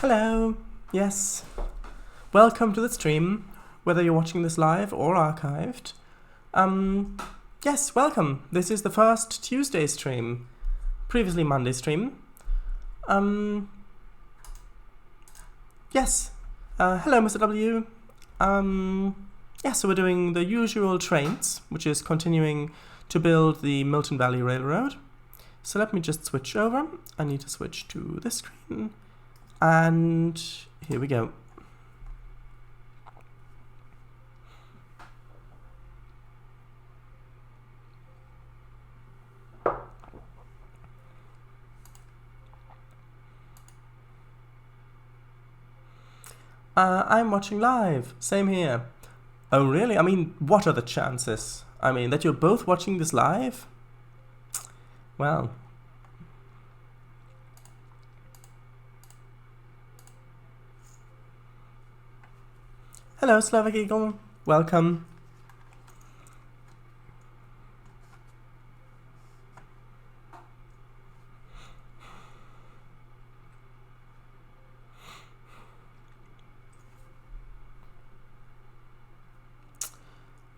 Hello, yes, welcome to the stream, whether you're watching this live or archived. Yes, welcome. This is the first Tuesday stream, previously Monday stream. Yes, hello Mr. W. Yeah, so we're doing the usual Trainz, which is continuing to build the Milton Valley Railroad. So let me just switch over. I need to switch to this screen. And here we go. I'm watching live. Same here. Oh, really? I mean, what are the chances? I mean, that you're both watching this live? Well. Hello, Slavic Eagle. Welcome.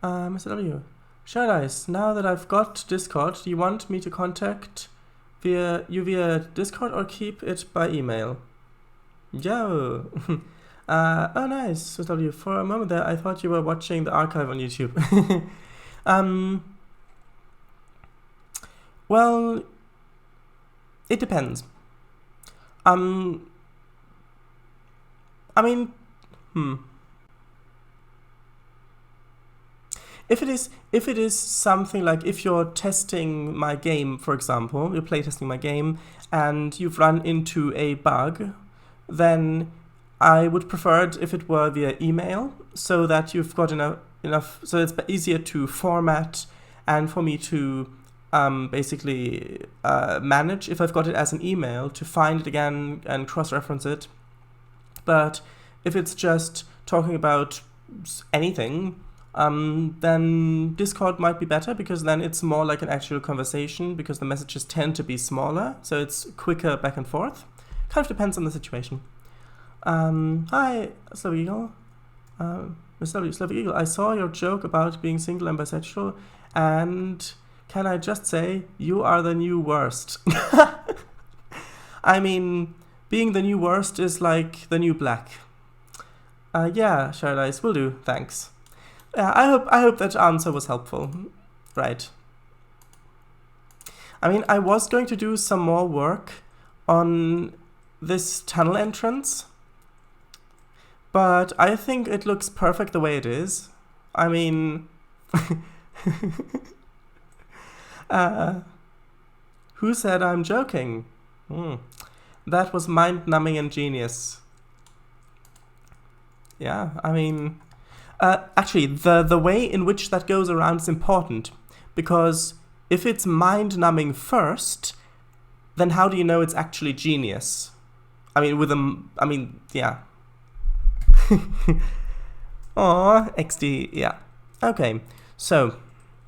Mr. W. Shadice, now that I've got Discord, do you want me to contact you via Discord or keep it by email? Yo! Oh nice, Mr. W. For a moment there, I thought you were watching the archive on YouTube. Well, it depends. I mean, If it is something like if you're testing my game, for example, you're playtesting my game and you've run into a bug, then I would prefer it if it were via email, so that you've got enough, so it's easier to format and for me to basically manage if I've got it as an email to find it again and cross-reference it. But if it's just talking about anything, then Discord might be better, because then it's more like an actual conversation, because the messages tend to be smaller, so it's quicker back and forth. Kind of depends on the situation. Hi, Slavic Eagle. Mr. Slavic Eagle, I saw your joke about being single and bisexual, and can I just say, you are the new worst. I mean, being the new worst is like the new black. Yeah, Sharadise, will do, thanks. Yeah, I hope that answer was helpful. Right. I mean, I was going to do some more work on this tunnel entrance, but I think it looks perfect the way it is. I mean, who said I'm joking? That was mind-numbing and genius. Yeah, I mean... actually, the way in which that goes around is important, because if it's mind-numbing first, then how do you know it's actually genius? I mean, yeah. Aw, XD, yeah. Okay, so,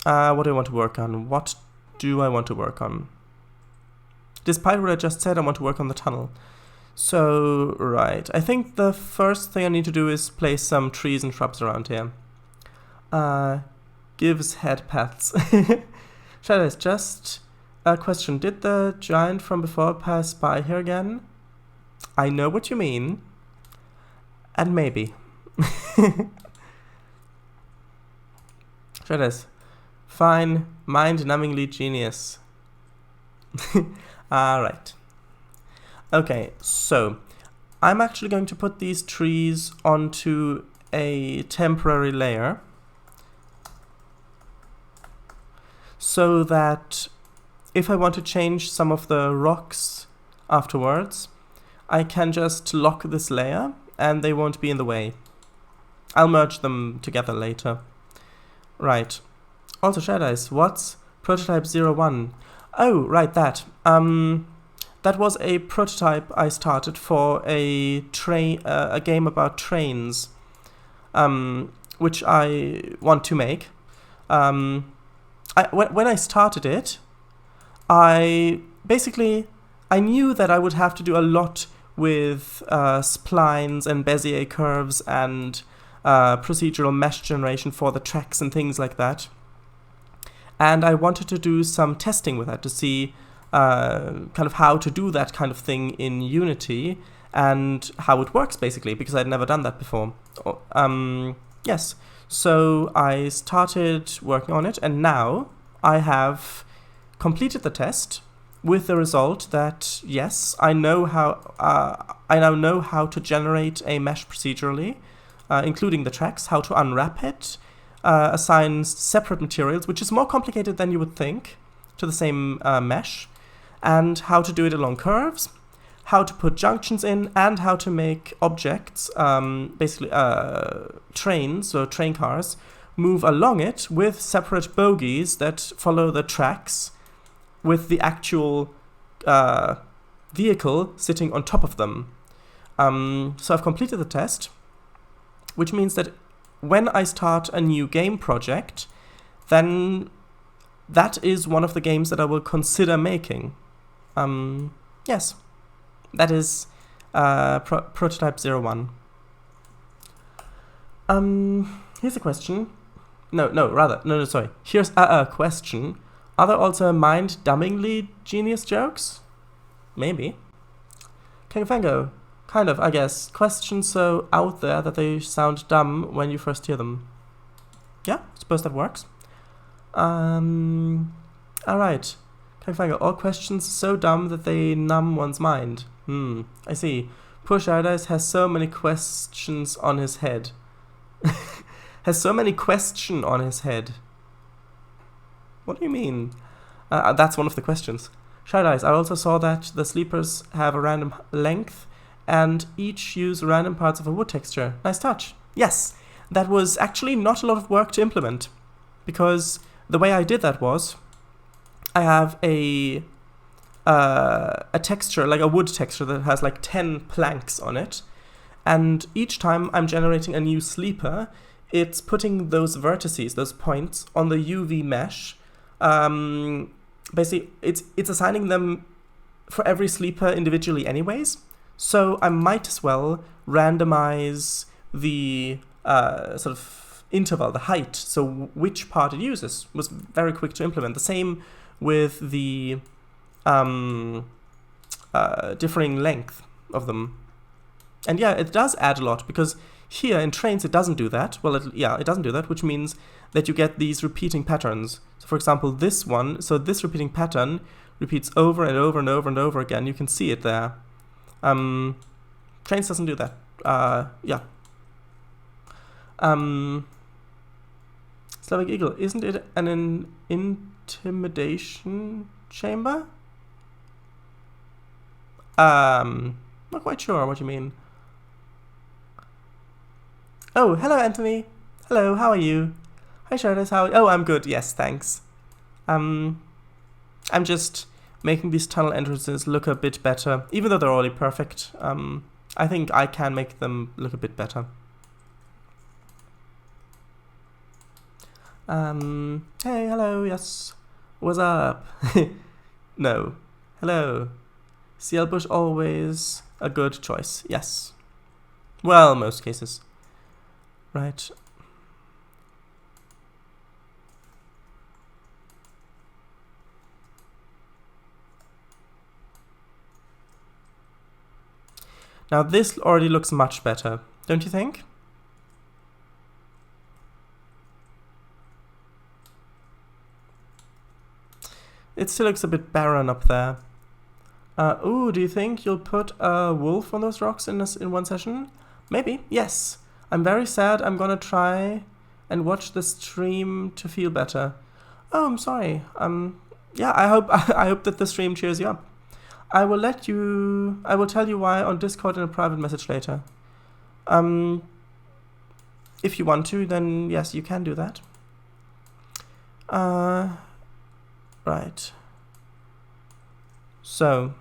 what do I want to work on? What do I want to work on? Despite what I just said, I want to work on the tunnel. So, right, I think the first thing I need to do is place some trees and shrubs around here. Gives head pats. Shadows, just a question. Did the giant from before pass by here again? I know what you mean. And maybe. Shadows, fine, mind-numbingly genius. Alright. Okay, so I'm actually going to put these trees onto a temporary layer so that if I want to change some of the rocks afterwards, I can just lock this layer and they won't be in the way. I'll merge them together later. Right. Also, Shadice, what's prototype 01? Oh, right, that. That was a prototype I started for a game about trains, which I want to make. When I started it, I knew that I would have to do a lot with splines and Bezier curves and procedural mesh generation for the tracks and things like that. And I wanted to do some testing with that to see kind of how to do that kind of thing in Unity and how it works, basically, because I'd never done that before. Yes, so I started working on it, and now I have completed the test with the result that, yes, I now know how to generate a mesh procedurally, including the tracks, how to unwrap it, assign separate materials, which is more complicated than you would think, to the same mesh, and how to do it along curves, how to put junctions in, and how to make objects, basically trains, so train cars, move along it with separate bogies that follow the tracks with the actual vehicle sitting on top of them. So I've completed the test, which means that when I start a new game project, then that is one of the games that I will consider making. Yes, that is Prototype 01. Here's a question. No, sorry. Here's a question. Are there also mind-dumbingly genius jokes? Maybe. King Fango. Kind of, I guess. Questions so out there that they sound dumb when you first hear them. Yeah, suppose that works. Alright. King Fango. All questions so dumb that they numb one's mind. I see. Poor Shardis has so many questions on his head. Has so many questions on his head. What do you mean? That's one of the questions. Shardis, I also saw that the sleepers have a random length and each use random parts of a wood texture. Nice touch. Yes, that was actually not a lot of work to implement, because the way I did that was I have a texture, like a wood texture that has like 10 planks on it, and each time I'm generating a new sleeper, it's putting those vertices, those points, on the UV mesh. Basically, it's assigning them for every sleeper individually anyways, so I might as well randomize the sort of interval, the height, so which part it uses. Was very quick to implement. The same with the differing length of them. And yeah, it does add a lot, because here in Trainz it doesn't do that. Well, it doesn't do that, which means that you get these repeating patterns. So for example, this one, so this repeating pattern repeats over and over and over and over again. You can see it there. Trainz doesn't do that. Yeah. Slavic Eagle, isn't it an intimidation chamber? Not quite sure what you mean. Oh, hello, Anthony. Hello, how are you? Hi, Shardis, how are you? Oh, I'm good, yes, thanks. I'm just making these tunnel entrances look a bit better, even though they're already perfect. I think I can make them look a bit better. Hey, hello, yes. What's up? No. Hello. CL Bush always a good choice, yes. Well, most cases. Right. Now this already looks much better, don't you think? It still looks a bit barren up there. Ooh, do you think you'll put a wolf on those rocks in one session? Maybe, yes. I'm very sad. I'm gonna try and watch the stream to feel better. Oh, I'm sorry. Yeah, I hope that the stream cheers you up. I will tell you why on Discord in a private message later. If you want to, then yes, you can do that. Right. So.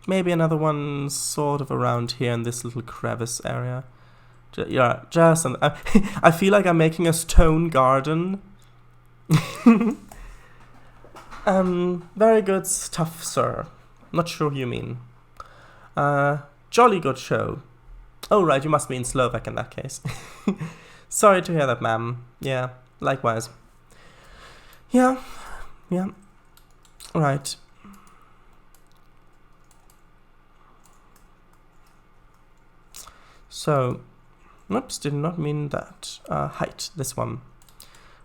Maybe another one sort of around here in this little crevice area. Yeah, just I feel like I'm making a stone garden. Very good stuff, sir. Not sure who you mean. Jolly good show. Oh, right, you must be in Slovak in that case. Sorry to hear that, ma'am. Yeah, likewise. Yeah. Right. So, oops, did not mean that. Height, this one.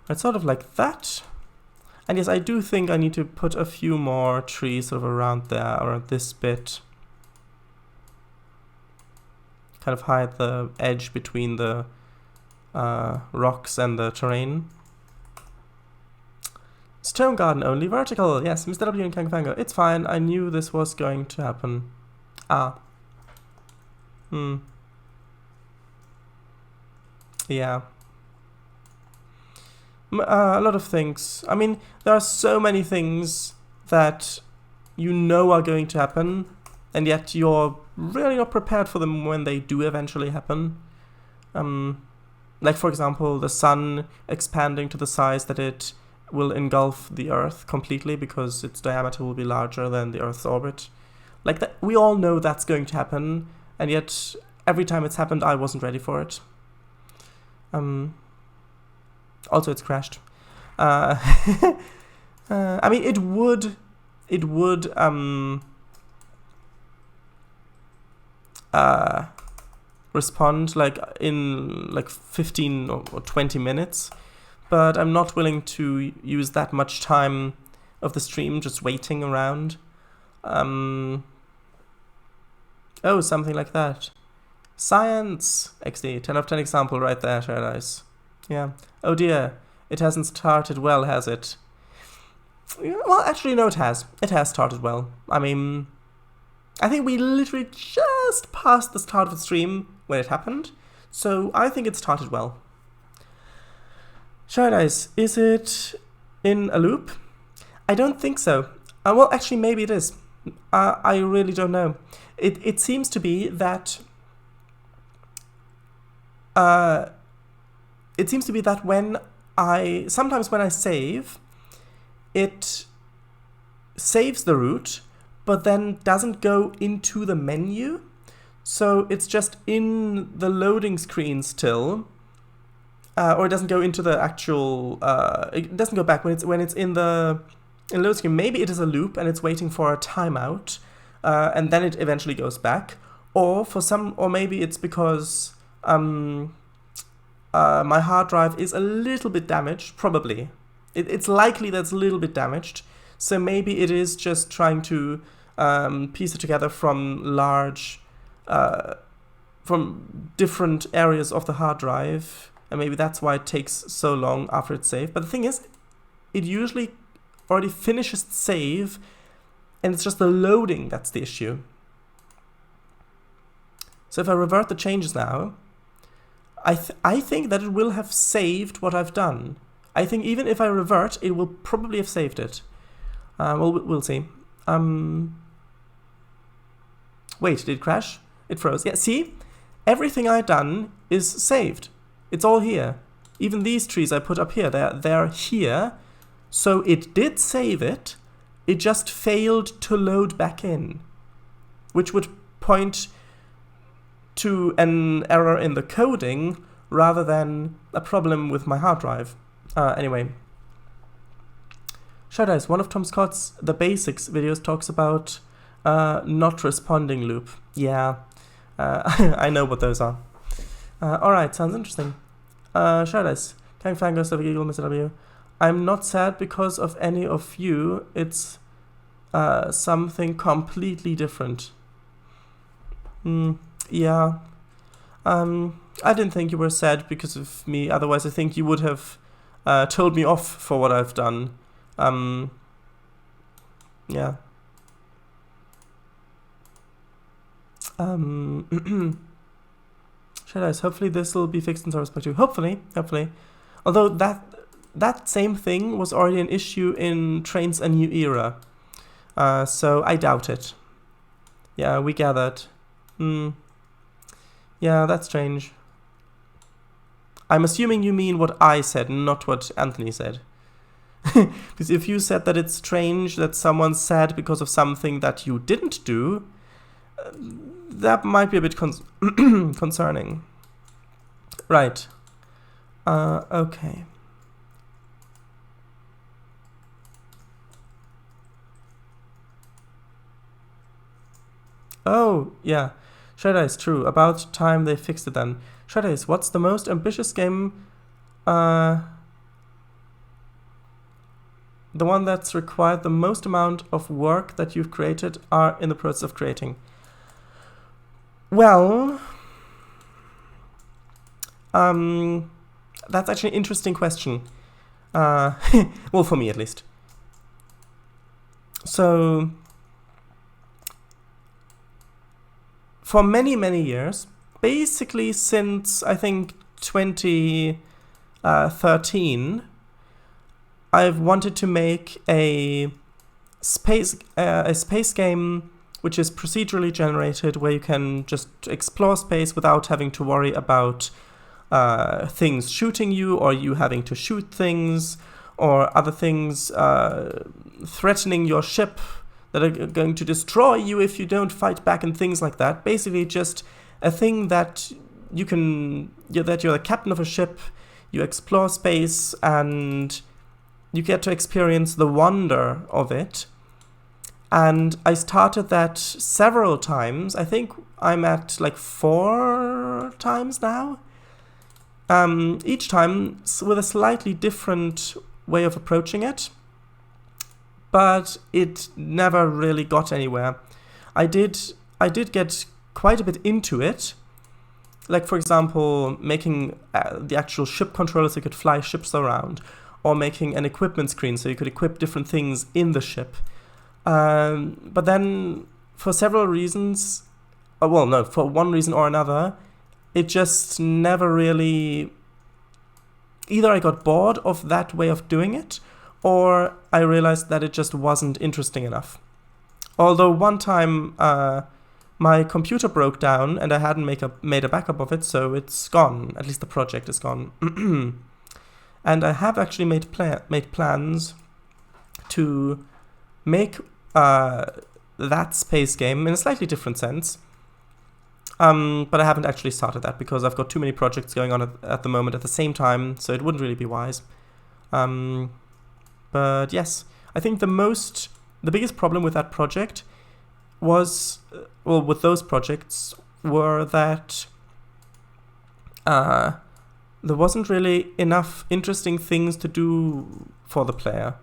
It's sort of like that. And yes, I do think I need to put a few more trees sort of around there, around this bit. Kind of hide the edge between the rocks and the terrain. Stone garden only vertical. Yes, Mr. W and Kangafango. It's fine. I knew this was going to happen. Yeah. A lot of things. I mean, there are so many things that you know are going to happen, and yet you're really not prepared for them when they do eventually happen. Like, for example, the sun expanding to the size that it will engulf the Earth completely because its diameter will be larger than the Earth's orbit. Like, that, we all know that's going to happen, and yet every time it's happened, I wasn't ready for it. Also, it's crashed. I mean, it would respond like in like 15 or 20 minutes, but I'm not willing to use that much time of the stream just waiting around. Oh, something like that. Science! XD, 10 out of 10 example right there, Paradise. Yeah. Oh dear, it hasn't started well, has it? Well, actually, no, it has. It has started well. I mean, I think we literally just passed the start of the stream when it happened, so I think it started well. Paradise, is it in a loop? I don't think so. Well, actually, maybe it is. I really don't know. It seems to be that... it seems to be that sometimes when I save, it saves the route, but then doesn't go into the menu. So it's just in the loading screen still, or it doesn't go into the actual. It doesn't go back when it's in the load screen. Maybe it is a loop and it's waiting for a timeout, and then it eventually goes back. Or maybe it's because my hard drive is a little bit damaged, probably. It's likely that it's a little bit damaged, so maybe it is just trying to piece it together from from different areas of the hard drive, and maybe that's why it takes so long after it's saved. But the thing is, it usually already finishes the save, and it's just the loading that's the issue. So if I revert the changes now, I think that it will have saved what I've done. I think even if I revert, it will probably have saved it. Well, we'll see. Wait, did it crash? It froze. Yeah, see? Everything I've done is saved. It's all here. Even these trees I put up here, they're here. So it did save it. It just failed to load back in, which would point to an error in the coding rather than a problem with my hard drive. Anyway. Shadows, one of Tom Scott's The Basics videos talks about not responding loop. Yeah, I know what those are. Alright, sounds interesting. Shadows, Kang Fangos, W Eagle, Mr. W. I'm not sad because of any of you. It's something completely different. Yeah. I didn't think you were sad because of me. Otherwise, I think you would have told me off for what I've done. Yeah. Shadows, hopefully this will be fixed in Service Pack 2. Hopefully. Although that same thing was already an issue in Trainz A New Era. So I doubt it. Yeah, we gathered. Yeah, that's strange. I'm assuming you mean what I said, not what Anthony said. Because if you said that it's strange that someone's sad because of something that you didn't do, that might be a bit concerning. Right. Okay. Oh, yeah. Shreddice, true. About time they fixed it then. Shreddice, what's the most ambitious game? The one that's required the most amount of work that you've created are in the process of creating. Well, that's actually an interesting question. Well, for me at least. So, for many, many years, basically since I think 2013, I've wanted to make a space game which is procedurally generated, where you can just explore space without having to worry about things shooting you, or you having to shoot things, or other things threatening your ship that are going to destroy you if you don't fight back, and things like that. Basically just a thing that you're the captain of a ship, you explore space, and you get to experience the wonder of it. And I started that several times. I think I'm at like 4 times now. Each time with a slightly different way of approaching it. But it never really got anywhere. I did get quite a bit into it. Like, for example, making the actual ship controller so you could fly ships around, or making an equipment screen so you could equip different things in the ship. But then, for several reasons, for one reason or another, it just never really... Either I got bored of that way of doing it, or I realized that it just wasn't interesting enough. Although one time my computer broke down and I hadn't made a backup of it, so it's gone. At least the project is gone. And I have actually made plans to make that space game in a slightly different sense. But I haven't actually started that because I've got too many projects going on at the moment at the same time, so it wouldn't really be wise. But yes, I think the biggest problem with that project was, with those projects, were that there wasn't really enough interesting things to do for the player.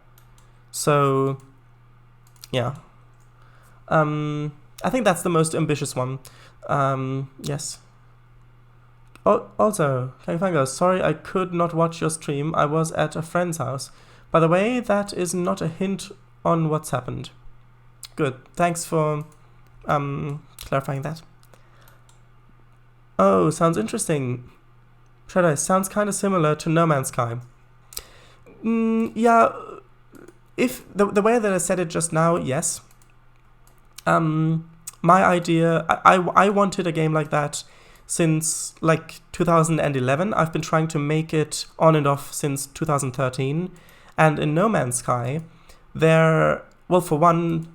So, yeah. I think that's the most ambitious one. Yes. Also, Kangfango, sorry I could not watch your stream. I was at a friend's house. By the way, that is not a hint on what's happened. Good. Thanks for clarifying that. Oh, sounds interesting. Shreddice, sounds kind of similar to No Man's Sky. Yeah, if the way that I said it just now, yes. My idea, I wanted a game like that since like 2011. I've been trying to make it on and off since 2013. And in No Man's Sky, for one,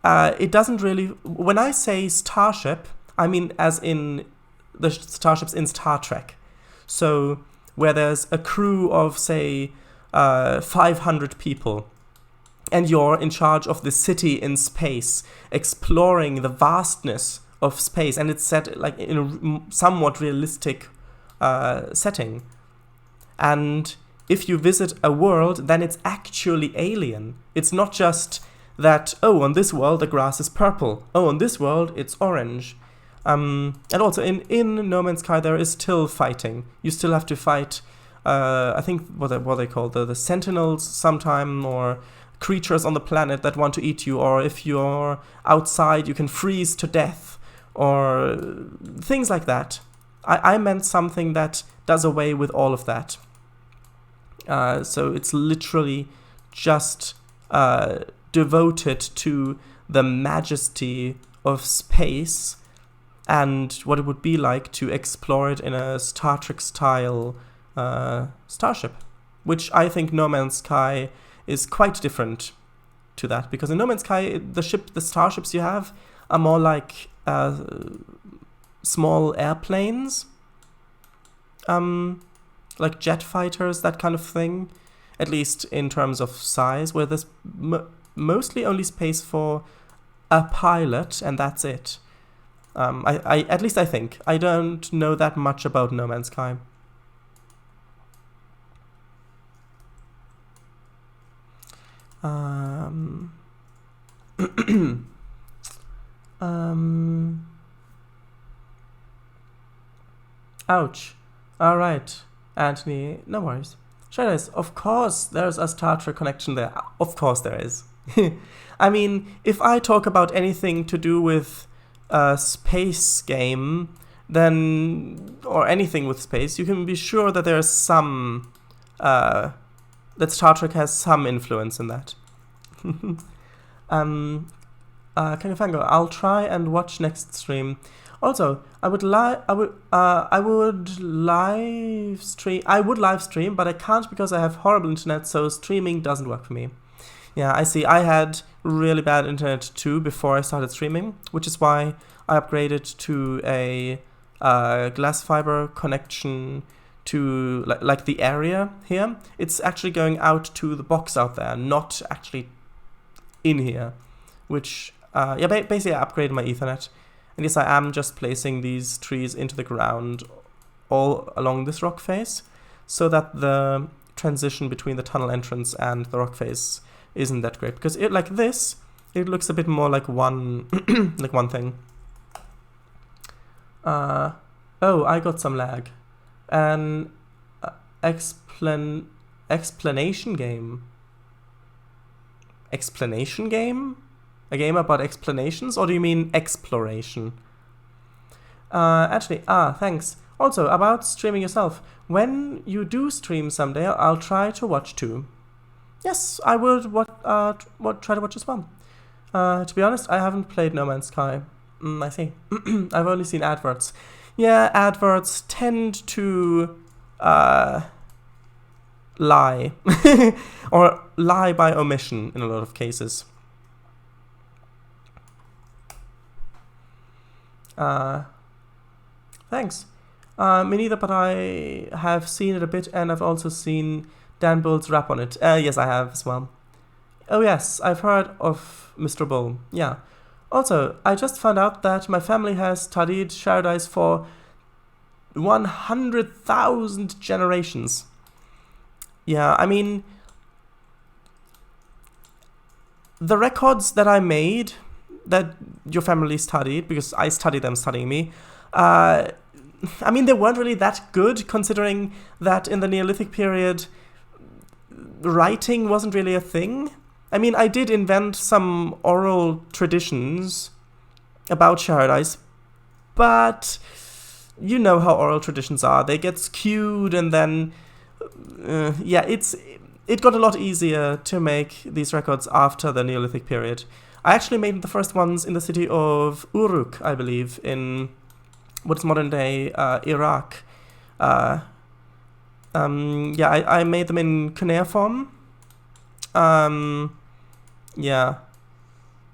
it doesn't really... When I say starship, I mean as in the starships in Star Trek. So where there's a crew of, say, 500 people, and you're in charge of the city in space, exploring the vastness of space, and it's set like in a somewhat realistic setting. And if you visit a world, then it's actually alien. It's not just that, oh, on this world the grass is purple. Oh, on this world it's orange. And also in No Man's Sky there is still fighting. You still have to fight, I think what they call the sentinels sometime, or creatures on the planet that want to eat you, or if you're outside you can freeze to death, or things like that. I meant something that does away with all of that. So it's literally just devoted to the majesty of space and what it would be like to explore it in a Star Trek style starship. which I think No Man's Sky is quite different to that, because in No Man's Sky, the starships you have are more like small airplanes, like jet fighters, that kind of thing, at least in terms of size, where there's mostly only space for a pilot, and that's it. At least I think. I don't know that much about No Man's Sky. Ouch. Alright, Anthony, no worries. Trainz, of course there's a Star Trek connection there. Of course there is. I mean, if I talk about anything to do with a space game, then, or anything with space, you can be sure that there's some, that Star Trek has some influence in that. Kangafango, I'll try and watch next stream. Also, I would live stream, but I can't because I have horrible internet, so streaming doesn't work for me. Yeah, I see. I had really bad internet too before I started streaming, which is why I upgraded to a glass fiber connection to like the area here. It's actually going out to the box out there, not actually in here, which basically I upgraded my Ethernet. And yes, I am just placing these trees into the ground all along this rock face, so that the transition between the tunnel entrance and the rock face isn't that great. Because it like this, it looks a bit more like one like one thing. Oh, I got some lag. An explanation game. Explanation game? A game about explanations, or do you mean exploration? Actually, thanks. Also, about streaming yourself. When you do stream someday, I'll try to watch too. Yes, I would try to watch as well. To be honest, I haven't played No Man's Sky. I see. I've only seen adverts. Yeah, adverts tend to lie. Or lie by omission in a lot of cases. Thanks. Me neither, but I have seen it a bit, and I've also seen Dan Bull's rap on it. Yes, I have as well. Oh yes, I've heard of Mr. Bull. Yeah. Also, I just found out that my family has studied Paradise for 100,000 generations. Yeah, I mean, the records that I made, that your family studied, because I studied them studying me, I mean, they weren't really that good, considering that in the Neolithic period, writing wasn't really a thing. I mean, I did invent some oral traditions about Paradise, but you know how oral traditions are. They get skewed, and then, yeah, it got a lot easier to make these records after the Neolithic period. I actually made the first ones in the city of Uruk, I believe, in what is modern-day Iraq. Yeah, I made them in cuneiform. Yeah.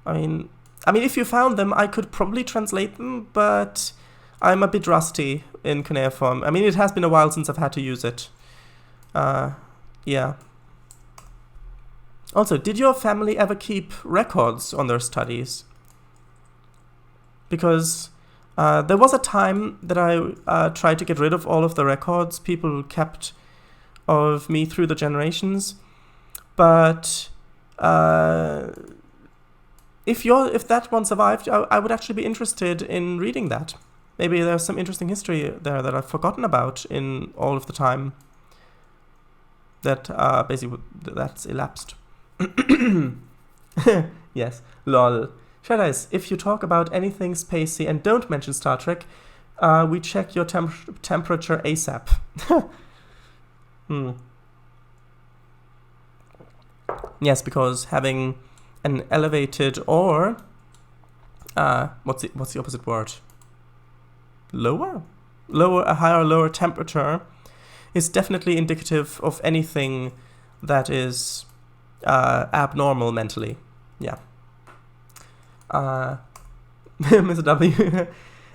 I mean, if you found them, I could probably translate them, but I'm a bit rusty in cuneiform. I mean, it has been a while since I've had to use it. Yeah. Also, did your family ever keep records on their studies? Because there was a time that I tried to get rid of all of the records people kept of me through the generations, but if that one survived, I would actually be interested in reading that. Maybe there's some interesting history there that I've forgotten about in all of the time that basically that's elapsed. Yes, lol. Trainz, if you talk about anything spacey and don't mention Star Trek, we check your temperature ASAP. Yes, because having an elevated or what's the opposite word? A higher or lower temperature is definitely indicative of anything that is abnormal mentally. Yeah. Mr. W.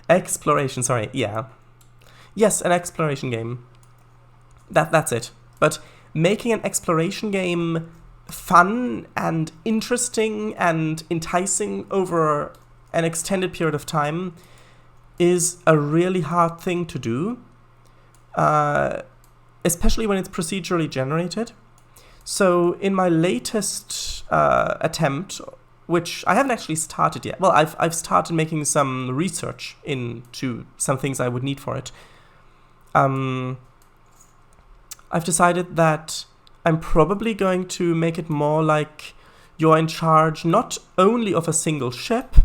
Exploration, sorry, yeah. Yes, an exploration game. That's it. But making an exploration game fun and interesting and enticing over an extended period of time is a really hard thing to do, especially when it's procedurally generated. So in my latest attempt, which I haven't actually started yet. Well, I've started making some research into some things I would need for it. I've decided that I'm probably going to make it more like you're in charge not only of a single ship,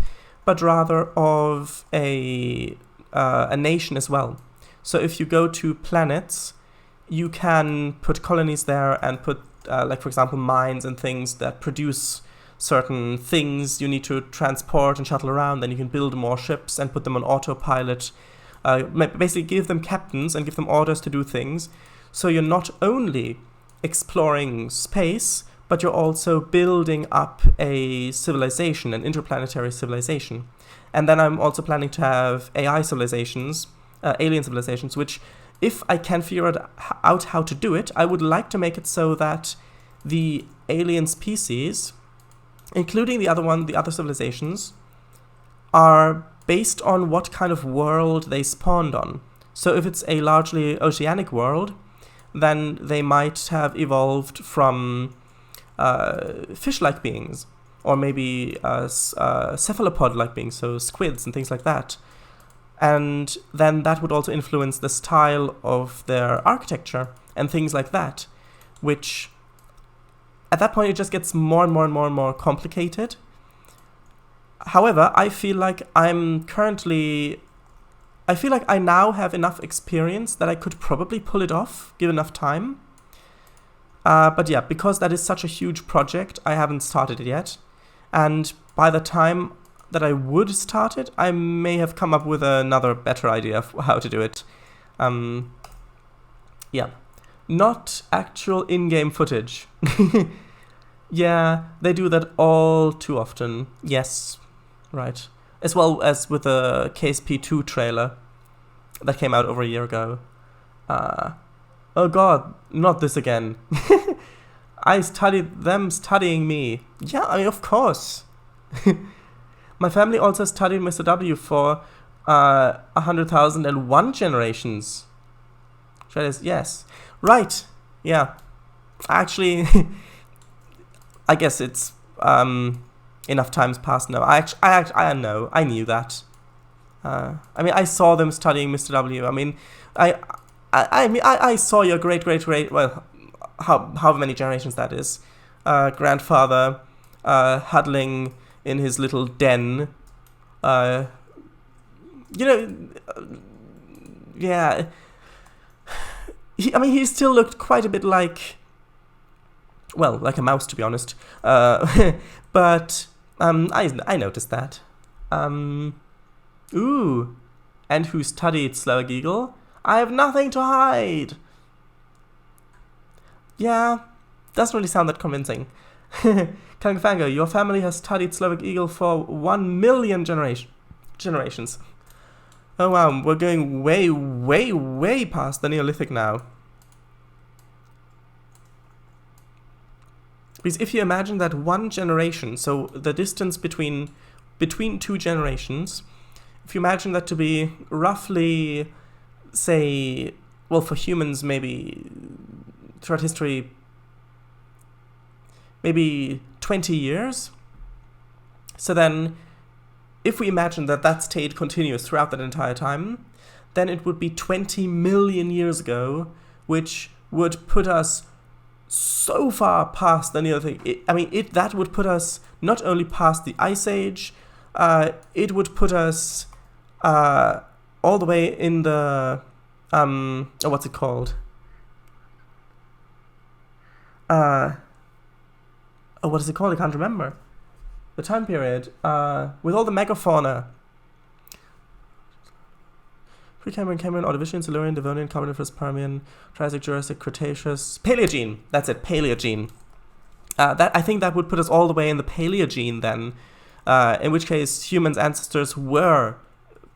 but rather of a nation as well. So if you go to planets, you can put colonies there and put, like for example, mines and things that produce certain things you need to transport and shuttle around. Then you can build more ships and put them on autopilot. Basically give them captains and give them orders to do things. So you're not only exploring space, but you're also building up a civilization, an interplanetary civilization. And then I'm also planning to have AI civilizations, alien civilizations, which if I can figure out how to do it, I would like to make it so that the alien species, including the other civilizations, are based on what kind of world they spawned on. So if it's a largely oceanic world, then they might have evolved from fish-like beings, or maybe cephalopod-like beings, so squids and things like that. And then that would also influence the style of their architecture and things like that, which at that point it just gets more and more and more and more complicated. However, I feel like I now have enough experience that I could probably pull it off, given enough time. But yeah, because that is such a huge project, I haven't started it yet. And by the time that I would start it, I may have come up with another better idea of how to do it. Yeah. Not actual in-game footage. Yeah, they do that all too often. Yes, right. As well as with the KSP2 trailer that came out over a year ago. Oh god, not this again. I studied them studying me. Yeah, I mean, of course. My family also studied Mr. W for 100,001 generations. Yes. Right. Yeah. Actually, I guess it's enough times passed now. I know. I knew that. I mean, I saw them studying Mr. W. I mean, I saw your great, well, however many generations that is, grandfather huddling in his little den. Yeah. He still looked quite a bit like, well, like a mouse, to be honest. But I noticed that. Ooh, and who studied Slovak Eagle? I have nothing to hide. Yeah, doesn't really sound that convincing. Kang Fango, your family has studied Slovak Eagle for 1 million generations. Oh wow, we're going way, way, way past the Neolithic now. Because if you imagine that one generation, so the distance between two generations, if you imagine that to be roughly, say, well, for humans maybe throughout history, maybe 20 years. So then, if we imagine that that stayed continuous throughout that entire time, then it would be 20 million years ago, which would put us so far past the Neolithic. That would put us not only past the Ice Age, it would put us all the way in the what's it called? What is it called? I can't remember. The time period with all the megafauna. Cambrian, Ordovician, Silurian, Devonian, Carboniferous, Permian, Triassic, Jurassic, Cretaceous, Paleogene. That's it, Paleogene. I think that would put us all the way in the Paleogene then, in which case humans' ancestors were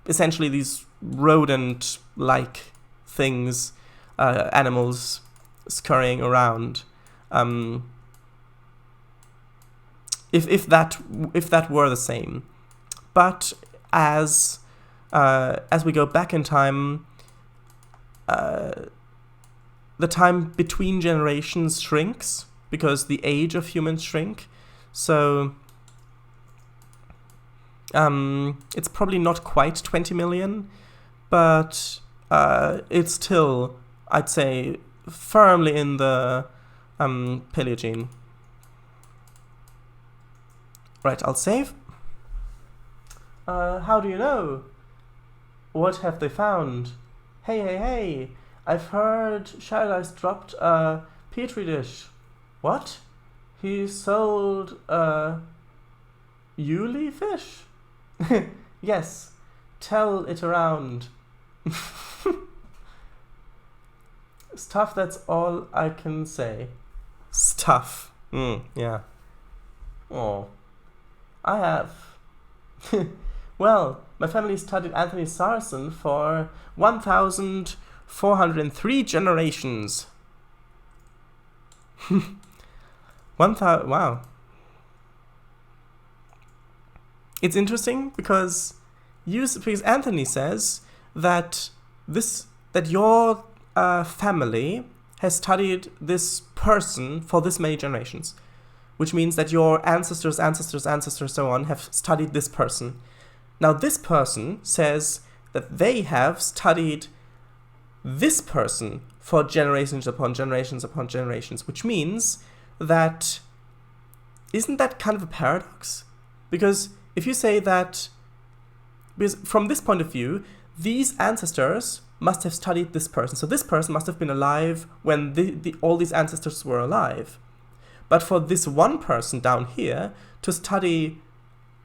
essentially these rodent-like things, animals scurrying around. If that were the same, but as we go back in time, the time between generations shrinks because the age of humans shrink. So it's probably not quite 20 million, but it's still, I'd say, firmly in the Paleogene. Right, I'll save. How do you know? What have they found? Hey, I've heard Shadowdice dropped a petri dish. What? He sold a Yuli fish? Yes, tell it around. Stuff, that's all I can say. Stuff. Yeah. Oh. I have. Well, my family studied Anthony Sarson for 1,403 generations. Wow. It's interesting because Anthony says that your family has studied this person for this many generations, which means that your ancestors, so on, have studied this person. Now, this person says that they have studied this person for generations upon generations upon generations, which means that, isn't that kind of a paradox? Because if you say that, because from this point of view, these ancestors must have studied this person. So this person must have been alive when all these ancestors were alive. But for this one person down here to study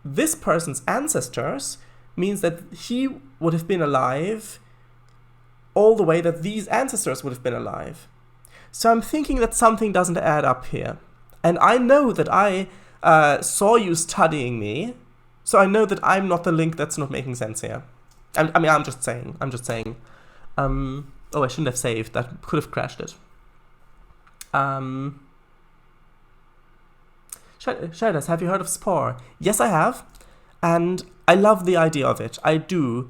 this person's ancestors means that he would have been alive all the way that these ancestors would have been alive. So I'm thinking that something doesn't add up here. And I know that I saw you studying me, so I know that I'm not the link that's not making sense here. I'm just saying. Oh, I shouldn't have saved. That could have crashed it. Shadowdice, have you heard of Spore? Yes, I have. And I love the idea of it. I do.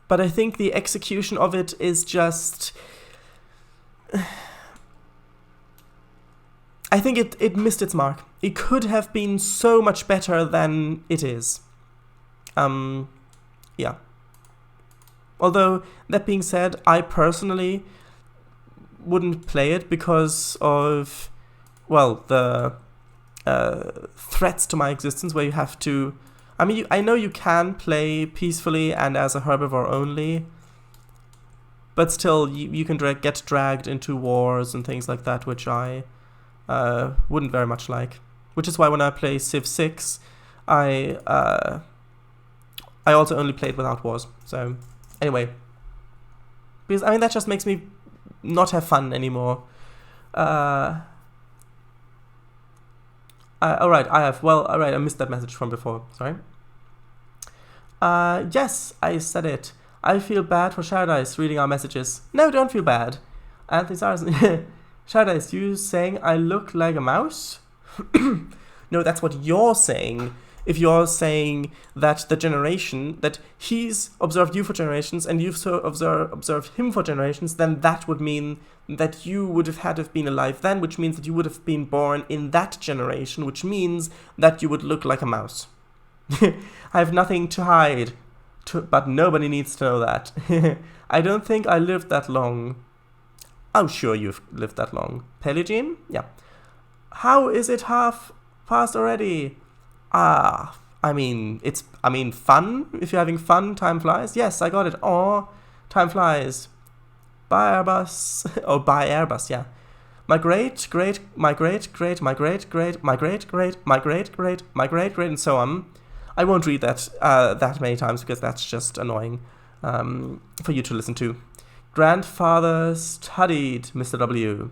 But I think the execution of it is just... I think it missed its mark. It could have been so much better than it is. Yeah. Although, that being said, I personally wouldn't play it because of, well, the threats to my existence where you have to... I mean, I know you can play peacefully and as a herbivore only, but still, you can get dragged into wars and things like that, which I wouldn't very much like. Which is why when I play Civ 6, I also only played without wars. So, anyway. Because, I mean, that just makes me not have fun anymore. Alright, I missed that message from before, sorry. Yes, I said it. I feel bad for Shadowdice reading our messages. No, don't feel bad. Anthony Sarson. Shadowdice, you saying I look like a mouse? No, that's what you're saying. If you're saying that the generation, that he's observed you for generations and you've so observed him for generations, then that would mean that you would have had to have been alive then, which means that you would have been born in that generation, which means that you would look like a mouse. I have nothing to hide, but nobody needs to know that. I don't think I lived that long. I'm sure you've lived that long. Paleogene? Yeah. How is it half past already? I mean, fun. If you're having fun, time flies. Yes, I got it. Aw, time flies. Bye, Airbus. Oh, bye, Airbus, yeah. My great, and so on. I won't read that that many times because that's just annoying. for you to listen to. Grandfather studied, Mr. W.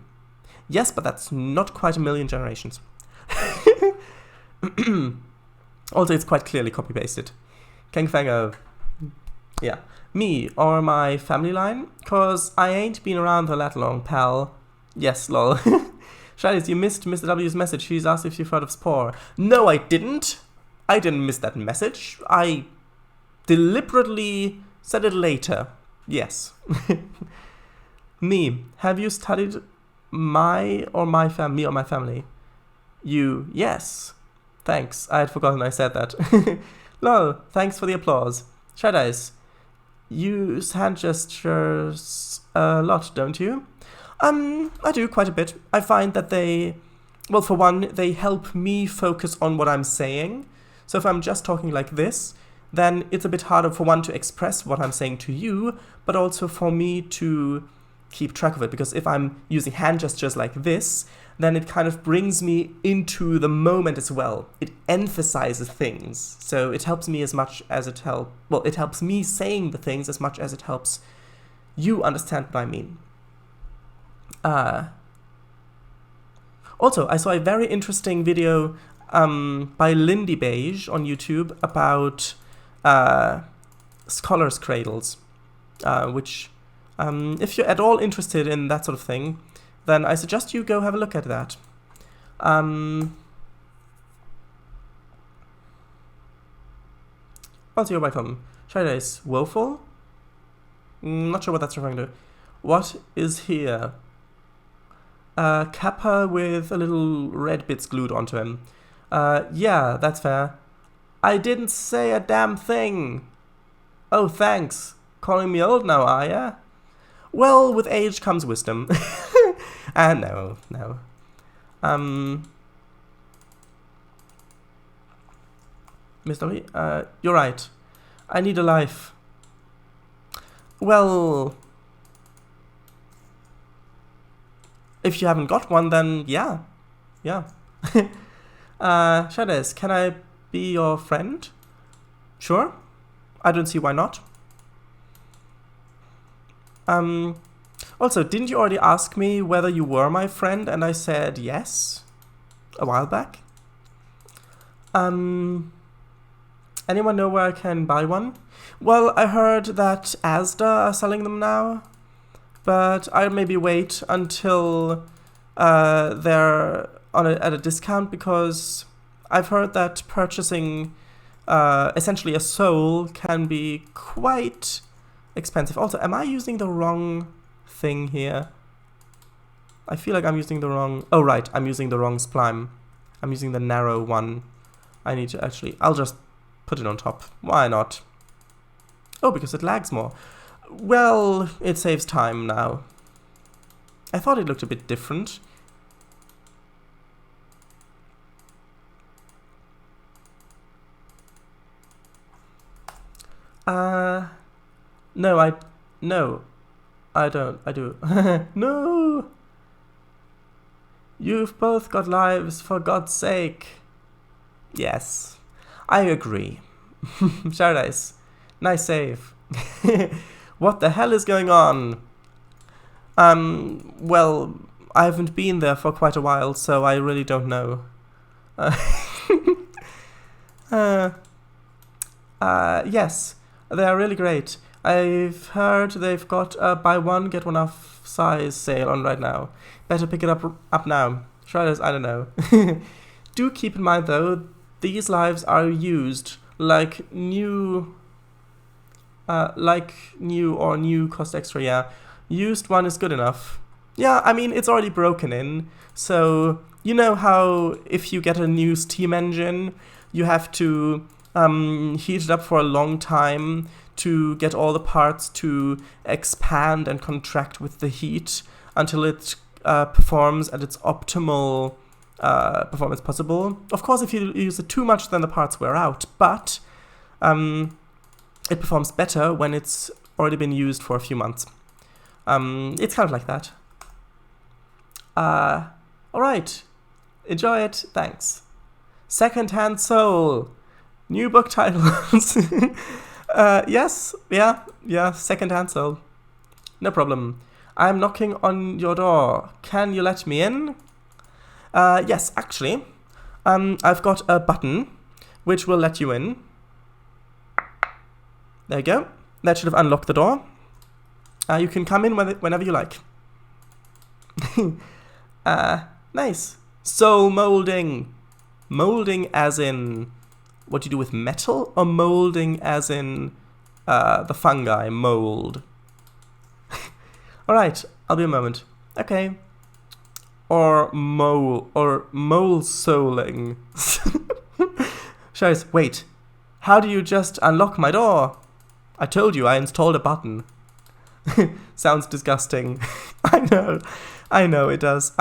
Yes, but that's not quite a million generations. Also, it's quite clearly copy-pasted. Kangfango. Yeah. Me, or my family line? Cause I ain't been around for that long, pal. Yes, lol. Shadis, you missed Mr. W's message. He's asked if you've heard of Spore. No, I didn't. I didn't miss that message. I deliberately said it later. Yes. Me, have you studied me or my family? You, yes. Thanks, I had forgotten I said that. Lol, thanks for the applause. Shadis, you use hand gestures a lot, don't you? I do quite a bit. I find that well, for one, they help me focus on what I'm saying. So if I'm just talking like this, then it's a bit harder for one to express what I'm saying to you, but also for me to keep track of it. Because if I'm using hand gestures like this, then it kind of brings me into the moment as well. It emphasizes things. So it helps me as much as it helps me saying the things as much as it helps you understand what I mean. Also, I saw a very interesting video by Lindy Beige on YouTube about scholars' cradles, which, if you're at all interested in that sort of thing, then I suggest you go have a look at that. Also, you're welcome. Shida is woeful? Not sure what that's referring to. What is here? Kappa with a little red bits glued onto him. Yeah, that's fair. I didn't say a damn thing. Oh, thanks. Calling me old now, are ya? Well, with age comes wisdom. No. Mr. Lee, you're right. I need a life. Well, if you haven't got one, then yeah. Shades, can I be your friend? Sure. I don't see why not. Also, didn't you already ask me whether you were my friend? And I said yes, a while back. Anyone know where I can buy one? Well, I heard that Asda are selling them now, but I'll maybe wait until they're at a discount, because I've heard that purchasing essentially a soul can be quite expensive. Also, am I using the wrong thing here? I feel like I'm using the wrong... Oh, right, I'm using the wrong spline. I'm using the narrow one. I need to actually... I'll just put it on top. Why not? Oh, because it lags more. Well, it saves time now. I thought it looked a bit different. No, I don't. I do. No! You've both got lives, for God's sake. Yes, I agree. Paradise. Nice save. What the hell is going on? Well, I haven't been there for quite a while, so I really don't know. Yes, they are really great. I've heard they've got a buy one, get one off size sale on right now. Better pick it up now. Shriders, I don't know. Do keep in mind, though, these lives are used like new or new cost extra, yeah. Used one is good enough. Yeah, I mean, it's already broken in, so you know how if you get a new Steam engine, you have to heat it up for a long time to get all the parts to expand and contract with the heat until it performs at its optimal performance possible. Of course, if you use it too much, then the parts wear out, but it performs better when it's already been used for a few months. It's kind of like that. Alright. Enjoy it. Thanks. Second-hand Soul. New book titles. Yes, yeah, second answer. No problem. I'm knocking on your door. Can you let me in? Yes, actually. I've got a button which will let you in. There you go. That should have unlocked the door. You can come in whenever you like. Nice. So molding. Molding as in what you do with metal, or molding as in the fungi, mold? Alright, I'll be a moment. Okay. Or mole soling. Shows, wait. How do you just unlock my door? I told you I installed a button. Sounds disgusting. I know it does.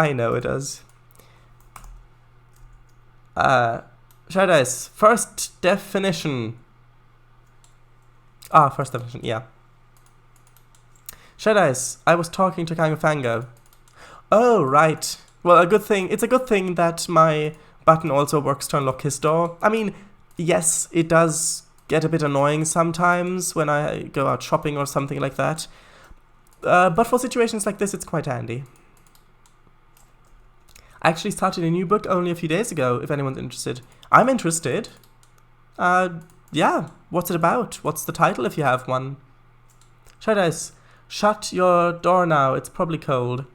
Shadows. First definition, yeah. Shadows. I was talking to Kangafango. Oh, right. Well, it's a good thing that my button also works to unlock his door. I mean, yes, it does get a bit annoying sometimes when I go out shopping or something like that. But for situations like this, it's quite handy. I actually started a new book only a few days ago, if anyone's interested. I'm interested. Yeah, what's it about? What's the title if you have one? Shadows, shut your door now, it's probably cold.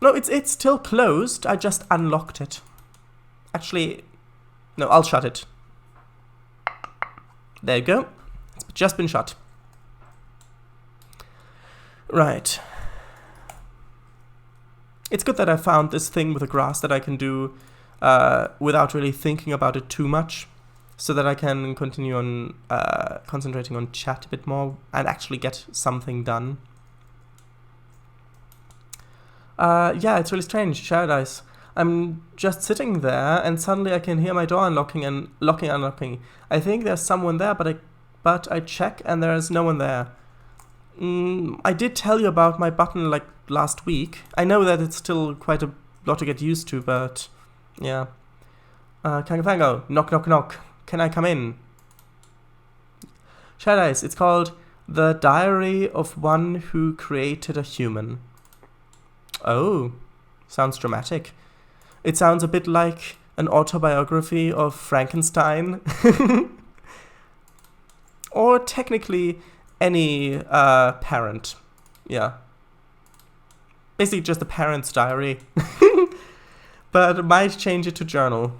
No, it's still closed, I just unlocked it. Actually, no, I'll shut it. There you go. It's just been shut. Right. It's good that I found this thing with the grass that I can do without really thinking about it too much, so that I can continue on concentrating on chat a bit more and actually get something done. Yeah, it's really strange. Shadows. I'm just sitting there and suddenly I can hear my door unlocking and unlocking. I think there's someone there, but I check and there's no one there. I did tell you about my button like last week. I know that it's still quite a lot to get used to, but yeah. Kangafango, knock knock knock. Can I come in? Shadows, it's called The Diary of One Who Created a Human. Oh, sounds dramatic. It sounds a bit like an autobiography of Frankenstein. Or technically any parent. Yeah. Basically just a parent's diary. But might change it to journal.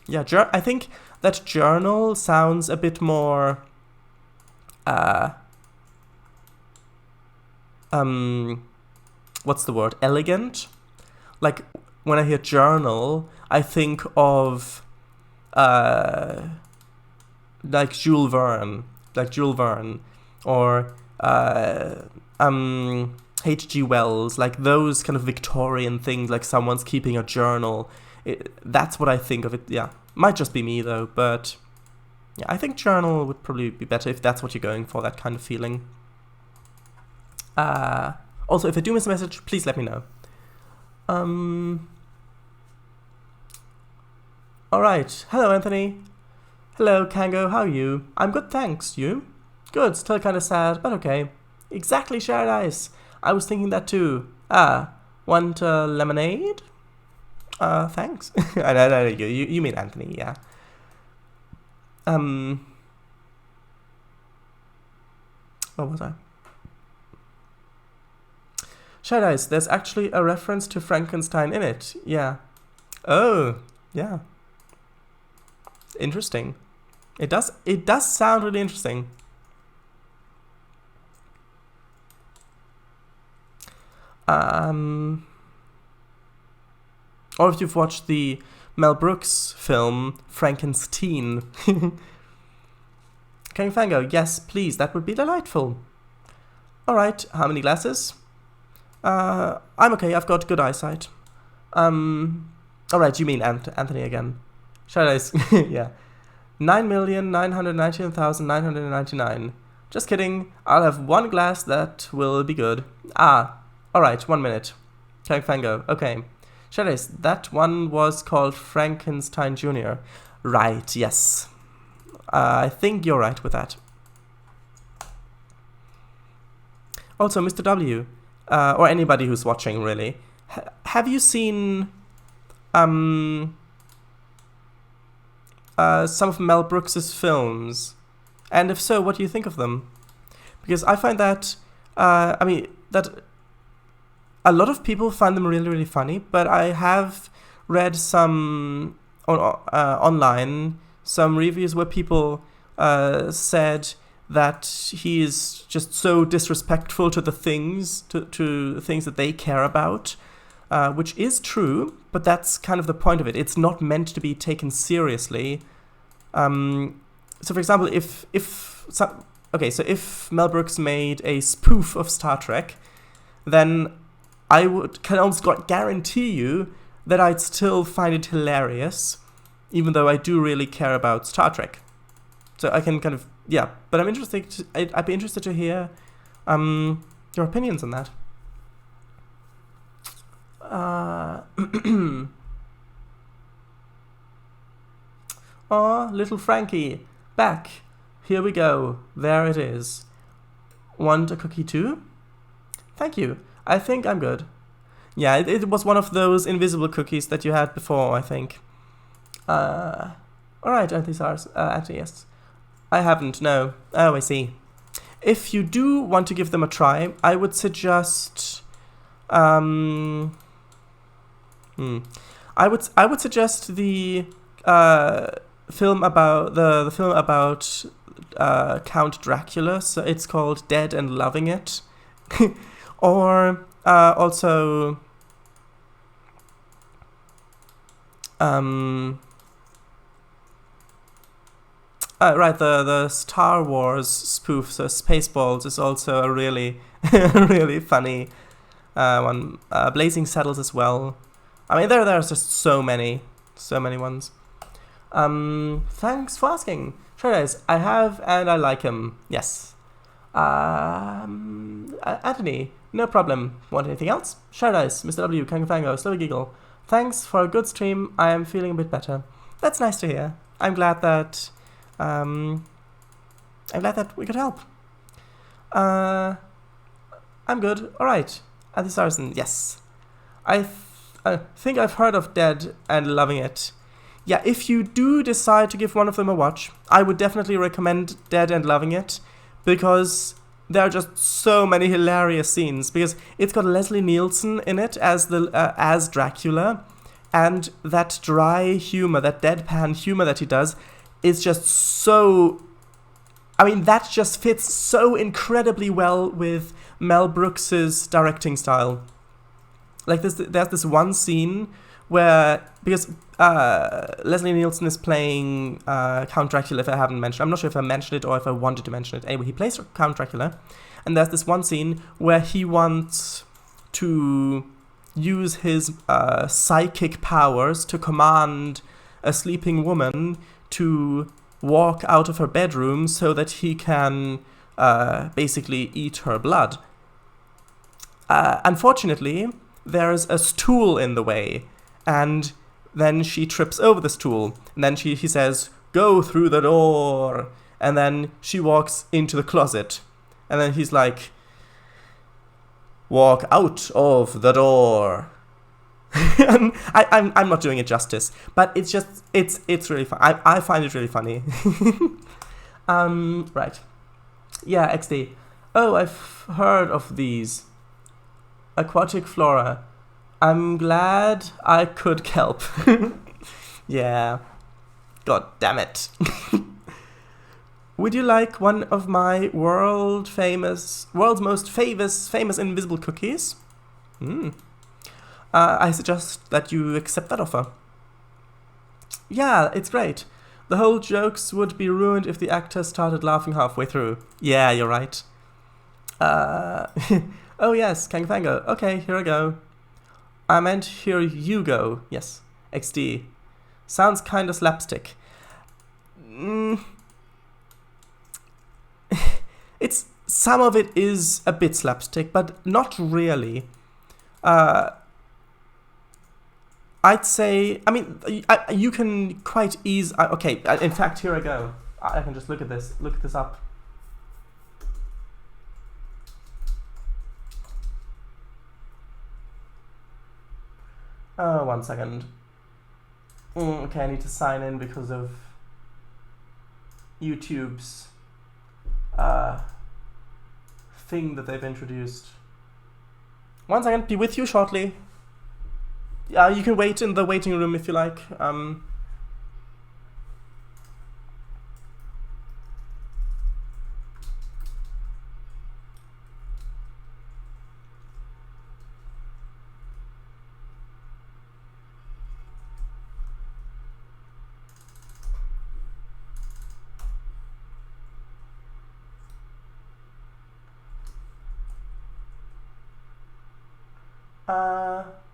Yeah, I think that journal sounds a bit more what's the word? Elegant? Like when I hear journal, I think of like Jules Verne, or H.G. Wells, like those kind of Victorian things, like someone's keeping a journal. That's what I think of it. Yeah, might just be me though, but yeah, I think journal would probably be better if that's what you're going for, that kind of feeling. Also, if I do miss a message, please let me know. Alright, hello Anthony. Hello Kango, how are you? I'm good, thanks. You? Good, still kinda sad, but okay. Exactly, shared ice. I was thinking that too. Want lemonade? Thanks. I know, you mean Anthony, yeah. What was I? Shared ice, there's actually a reference to Frankenstein in it, yeah. Oh, yeah. Interesting. It does sound really interesting. Or if you've watched the Mel Brooks film Frankenstein. Kangafango, yes, please, that would be delightful. Alright, how many glasses? I'm okay, I've got good eyesight. Alright, you mean Anthony again. Shadows, yeah. 9,919,999. Just kidding, I'll have one glass that will be good. Alright, 1 minute. Kangafango, okay. Shadows, that one was called Frankenstein Jr. Right, yes. I think you're right with that. Also, Mr. W, or anybody who's watching, really, have you seen some of Mel Brooks's films? And if so, what do you think of them? Because I find that, that a lot of people find them really, really funny, but I have read some online, some reviews where people said that he is just so disrespectful to the things, to the things that they care about, which is true, but that's kind of the point of it. It's not meant to be taken seriously. So, for example, if Mel Brooks made a spoof of Star Trek, then I can almost guarantee you that I'd still find it hilarious, even though I do really care about Star Trek. So I can kind of, yeah, but I'm interested. I'd be interested to hear your opinions on that. Oh, little Frankie, back. Here we go. There it is. Want a cookie too? Thank you. I think I'm good. Yeah, it was one of those invisible cookies that you had before, I think. Alright, actually, yes. I haven't, no. Oh, I see. If you do want to give them a try, I would suggest... I would suggest the film about the film about Count Dracula. So it's called Dead and Loving It, or also right, the Star Wars spoof, so Spaceballs, is also a really really funny one. Blazing Saddles as well. I mean, there's just so many ones. Thanks for asking. Sure is. I have, and I like him. Yes. Anthony, no problem. Want anything else? Sure is. Mr. W, Kangafango, Slowy Giggle. Thanks for a good stream. I am feeling a bit better. That's nice to hear. I'm glad that we could help. I'm good. All right. Anthony Saracen, yes. I think I've heard of Dead and Loving It. Yeah, if you do decide to give one of them a watch, I would definitely recommend Dead and Loving It, because there are just so many hilarious scenes. Because it's got Leslie Nielsen in it as Dracula, and that dry humor, that deadpan humor that he does, is just so... I mean, that just fits so incredibly well with Mel Brooks's directing style. Like, there's this one scene where, because Leslie Nielsen is playing Count Dracula, if I haven't mentioned. I'm not sure if I mentioned it or if I wanted to mention it. Anyway, he plays Count Dracula, and there's this one scene where he wants to use his psychic powers to command a sleeping woman to walk out of her bedroom so that he can basically eat her blood. Unfortunately, there's a stool in the way, and then she trips over the stool, and then he says, "Go through the door," and then she walks into the closet, and then he's like, "Walk out of the door." And I'm not doing it justice, but it's really fun. I find it really funny. Right. Yeah, XD. Oh, I've heard of these. Aquatic flora. I'm glad I could help. Yeah. God damn it. Would you like one of my world's most famous invisible cookies? I suggest that you accept that offer. Yeah, it's great. The whole jokes would be ruined if the actor started laughing halfway through. Yeah, you're right. Oh yes, Kangfango. Okay, here I go. I meant here you go. Yes, XD. Sounds kinda slapstick. It's some of it is a bit slapstick, but not really. I'd say, I mean, you can quite easily... Okay, in fact, here I go. I can just look this up. 1 second. Okay, I need to sign in because of YouTube's thing that they've introduced. 1 second, be with you shortly. You can wait in the waiting room if you like.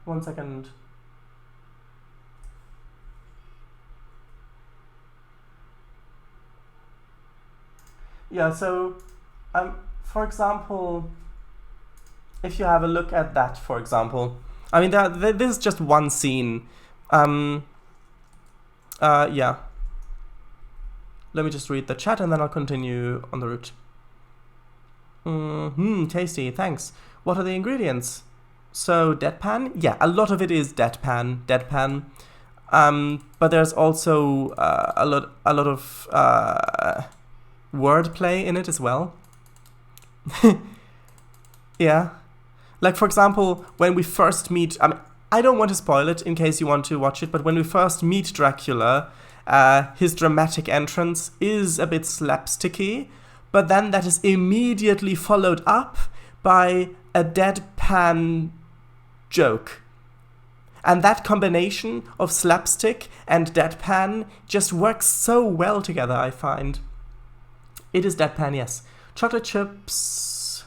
1 second. Yeah, so for example, if you have a look at that, for example, I mean, this is just one scene. Yeah. Let me just read the chat and then I'll continue on the route. Tasty, thanks. What are the ingredients? So, deadpan? Yeah, a lot of it is deadpan. But there's also a lot of wordplay in it as well. Yeah. Like, for example, when we first meet... I don't want to spoil it in case you want to watch it, but when we first meet Dracula, his dramatic entrance is a bit slapsticky, but then that is immediately followed up by a deadpan joke. And that combination of slapstick and deadpan just works so well together, I find. It is deadpan, yes. Chocolate chips,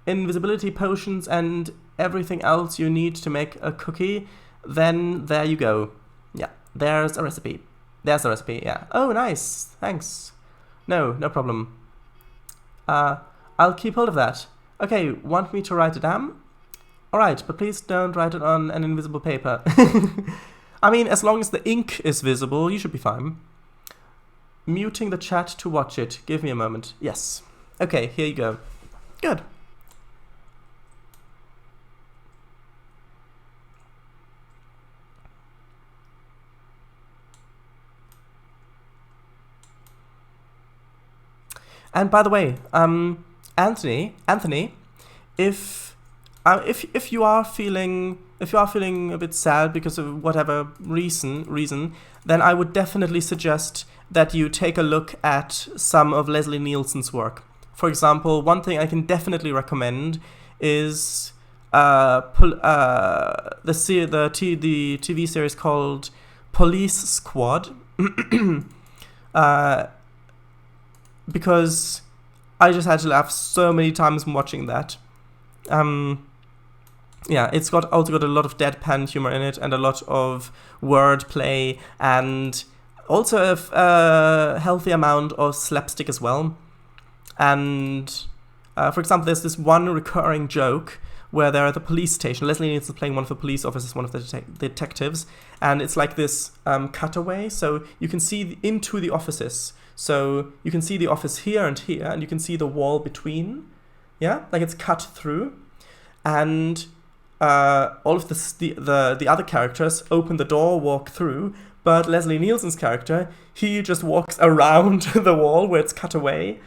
invisibility potions, and everything else you need to make a cookie. Then there you go. Yeah, there's a recipe. There's the recipe, yeah. Oh, nice. Thanks. No problem. I'll keep hold of that. Okay, want me to write it down? Alright, but please don't write it on an invisible paper. I mean, as long as the ink is visible, you should be fine. Muting the chat to watch it. Give me a moment. Yes. Okay, here you go. Good. And by the way, Anthony, if you are feeling a bit sad because of whatever reason, then I would definitely suggest that you take a look at some of Leslie Nielsen's work. For example, one thing I can definitely recommend is the TV series called Police Squad. Because I just had to laugh so many times watching that. Yeah, it's also got a lot of deadpan humor in it and a lot of wordplay and also a healthy amount of slapstick as well. And for example, there's this one recurring joke where they're at the police station. Leslie Nielsen playing one of the police officers, one of the detectives, and it's like this cutaway, so you can see into the offices. So you can see the office here, and you can see the wall between. Yeah, like it's cut through, and all of the other characters open the door, walk through, but Leslie Nielsen's character, he just walks around the wall where it's cut away.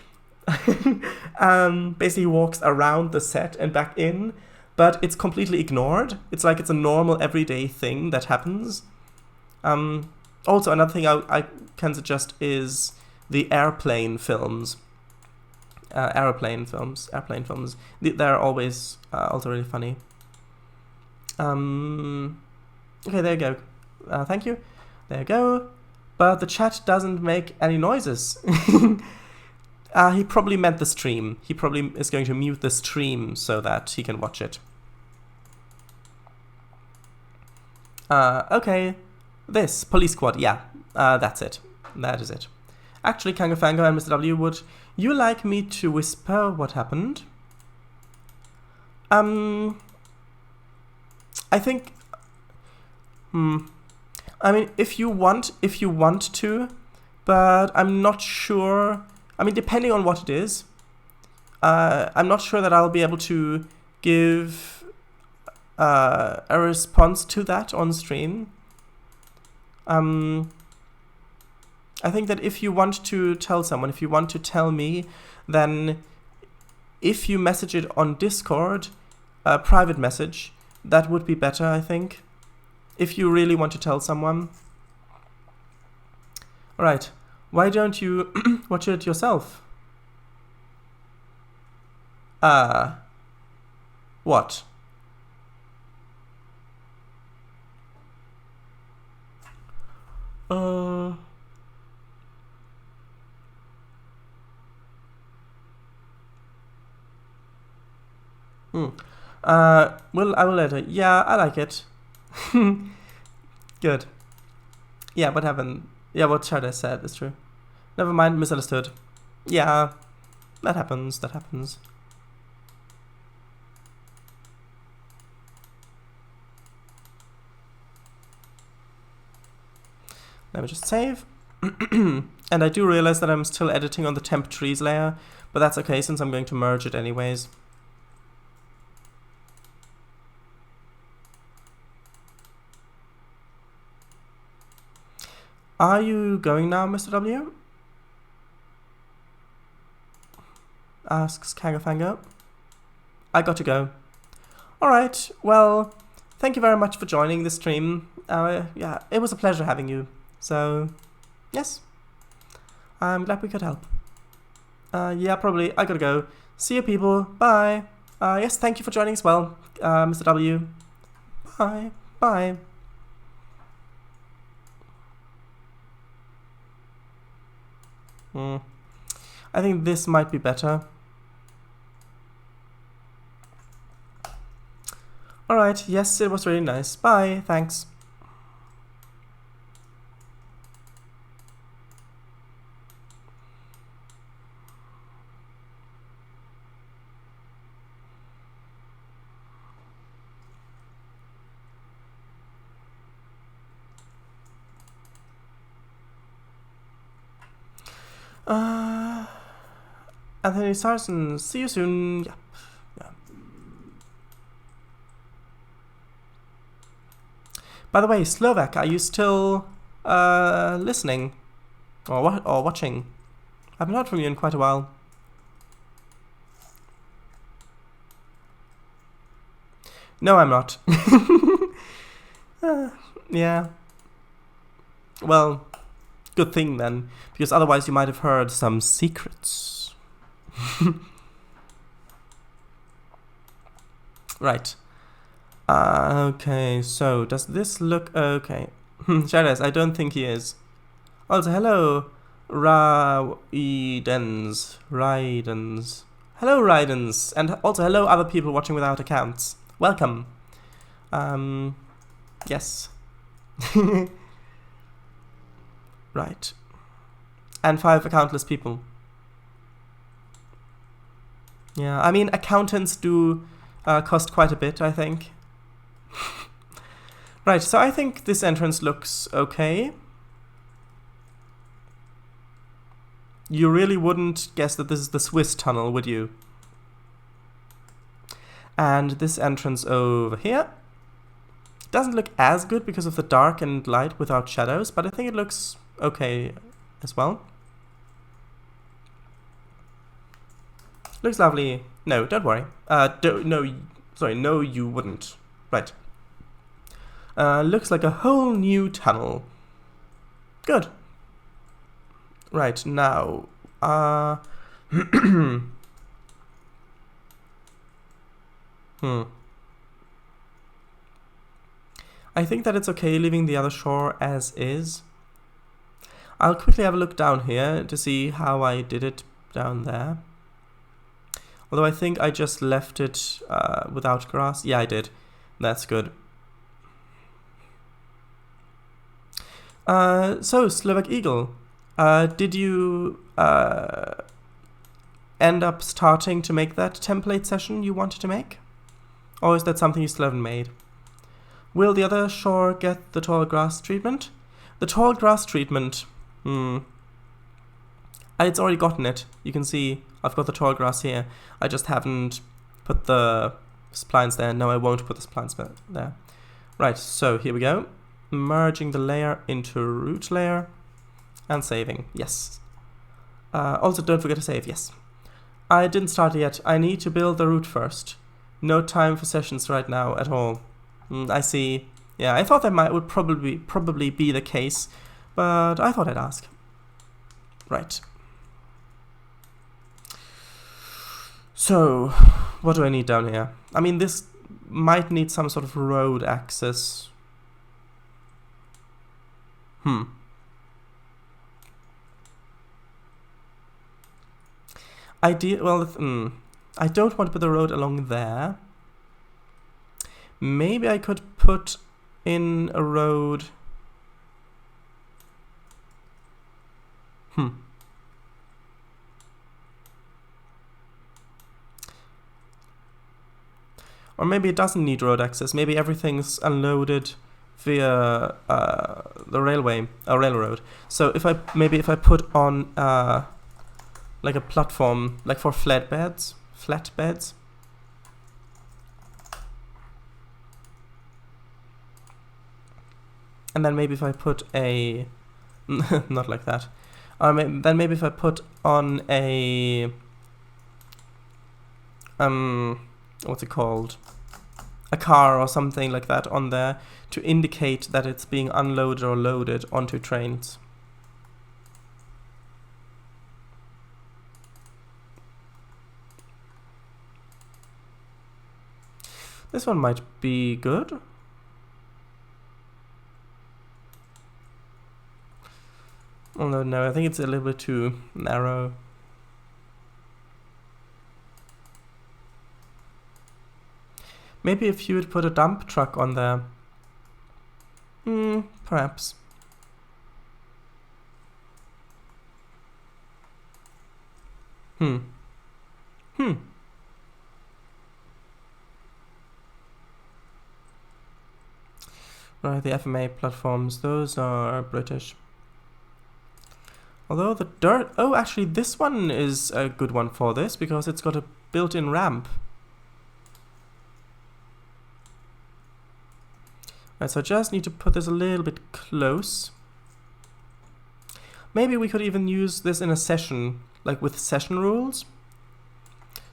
Basically walks around the set and back in, but it's completely ignored. It's like it's a normal everyday thing that happens. Also, another thing I can suggest is the airplane films. Airplane films. They're always also really funny. Okay, there you go. Thank you. There you go. But the chat doesn't make any noises. He probably meant the stream. He probably is going to mute the stream so that he can watch it. Okay. This, Police Squad, yeah. That's it. That is it. Actually, Kangafango and Mr. W, would you like me to whisper what happened? I think... I mean, if you want to, but I'm not sure... I mean, depending on what it is, I'm not sure that I'll be able to give a response to that on stream. I think that if you want to tell someone, if you want to tell me, then if you message it on Discord, a private message, that would be better, I think. If you really want to tell someone. Alright, why don't you watch it yourself? What? Well, I will later. Yeah, I like it. Good. Yeah, what happened? Yeah, what Shada said is true. Never mind, misunderstood. Yeah, that happens, that happens. Let me just save. And I do realize that I'm still editing on the temp trees layer, but that's okay since I'm going to merge it anyways. Are you going now, Mr. W? Asks Kangafanga. I got to go. Alright, well, thank you very much for joining the stream. Yeah, it was a pleasure having you. So, yes. I'm glad we could help. Yeah, probably. I gotta go. See you, people. Bye. Yes, thank you for joining as well, Mr. W. Bye. Bye. I think this might be better. Alright, yes, it was really nice. Bye, thanks. Anthony Sarson, see you soon. Yeah. By the way, Slovak, are you still listening or watching? I haven't heard from you in quite a while. No, I'm not. Yeah. Well, good thing then, because otherwise you might have heard some secrets. Right. Okay, so does this look okay? Shadows, I don't think he is. Also, hello, Raidens. Hello, Raidens. And also, hello, other people watching without accounts. Welcome. Yes. Right. And 5 accountless people. Yeah, I mean, accountants do cost quite a bit, I think. Right, so I think this entrance looks okay. You really wouldn't guess that this is the Swiss tunnel, would you? And this entrance over here doesn't look as good because of the dark and light without shadows, but I think it looks okay as well. Looks lovely. No, don't worry. No, you wouldn't. Right. Looks like a whole new tunnel. Good. Right, now, I think that it's okay leaving the other shore as is. I'll quickly have a look down here to see how I did it down there. Although I think I just left it without grass. Yeah, I did. That's good. So, Slovak Eagle, did you end up starting to make that template session you wanted to make? Or is that something you still haven't made? Will the other shore get the tall grass treatment? The tall grass treatment, it's already gotten it. You can see I've got the tall grass here. I just haven't put the splines there. No, I won't put the splines there. Right, so here we go. Merging the layer into root layer and saving. Yes. Also, don't forget to save. Yes. I didn't start yet. I need to build the root first. No time for sessions right now at all. I see. Yeah, I thought that would probably be the case, but I thought I'd ask. Right. So, what do I need down here? I mean, this might need some sort of road access. I don't want to put the road along there. Maybe I could put in a road. Or maybe it doesn't need road access. Maybe everything's unloaded via the railroad. So if I put on like a platform, like for flatbeds, and then maybe if I put a not like that. Then maybe if I put on a what's it called? A car or something like that on there to indicate that it's being unloaded or loaded onto trains. This one might be good. Although no, I think it's a little bit too narrow. Maybe if you would put a dump truck on there. Perhaps. Right, the FMA platforms, those are British. Although the dirt... Oh, actually, this one is a good one for this, because it's got a built-in ramp. Right, so I just need to put this a little bit close. Maybe we could even use this in a session, like with session rules.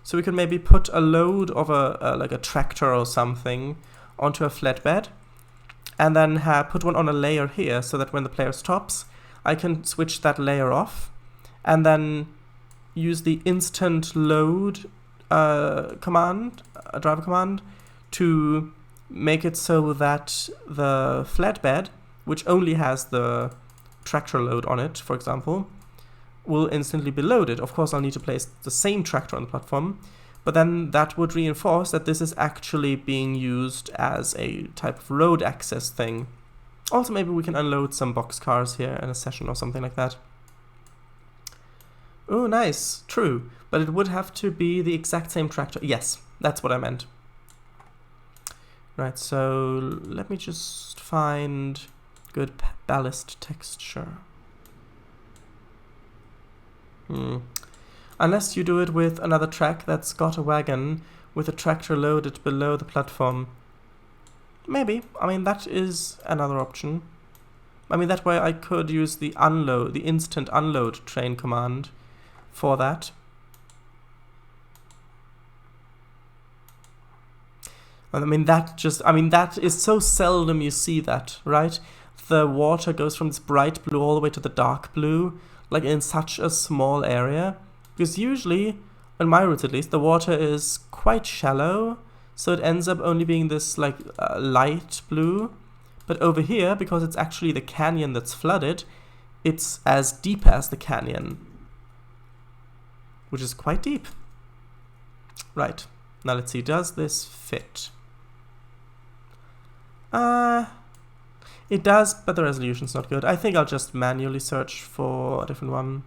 So we could maybe put a load of like a tractor or something onto a flatbed, and then put one on a layer here, so that when the player stops, I can switch that layer off, and then use the instant load command, driver command, to make it so that the flatbed, which only has the tractor load on it, for example, will instantly be loaded. Of course, I'll need to place the same tractor on the platform, but then that would reinforce that this is actually being used as a type of road access thing. Also, maybe we can unload some boxcars here in a session or something like that. Oh, nice. True. But it would have to be the exact same tractor. Yes, that's what I meant. Right, so let me just find good ballast texture. Unless you do it with another track that's got a wagon with a tractor loaded below the platform. Maybe. I mean, that is another option. I mean, that way I could use the instant unload train command for that. I mean, that is so seldom you see that, right? The water goes from this bright blue all the way to the dark blue, like in such a small area. Because usually, on my routes at least, the water is quite shallow, so it ends up only being this like light blue. But over here, because it's actually the canyon that's flooded, it's as deep as the canyon, which is quite deep. Right, now let's see, does this fit? It does, but the resolution's not good. I think I'll just manually search for a different one.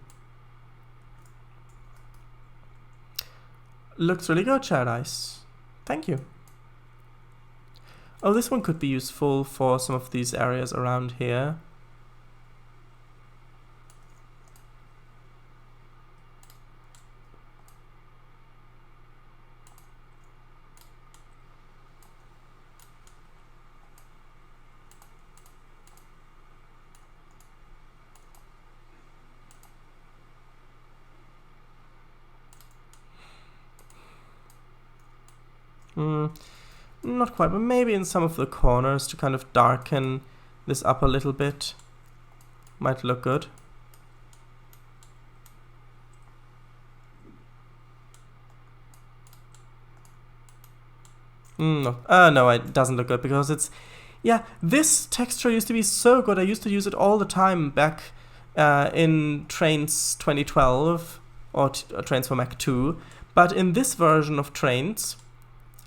Looks really good, Paradise. Thank you. Oh, this one could be useful for some of these areas around here. Not quite, but maybe in some of the corners to kind of darken this up a little bit. Might look good. No, it doesn't look good because it's... Yeah, this texture used to be so good. I used to use it all the time back in Trainz 2012 or Trainz for Mac 2. But in this version of Trainz,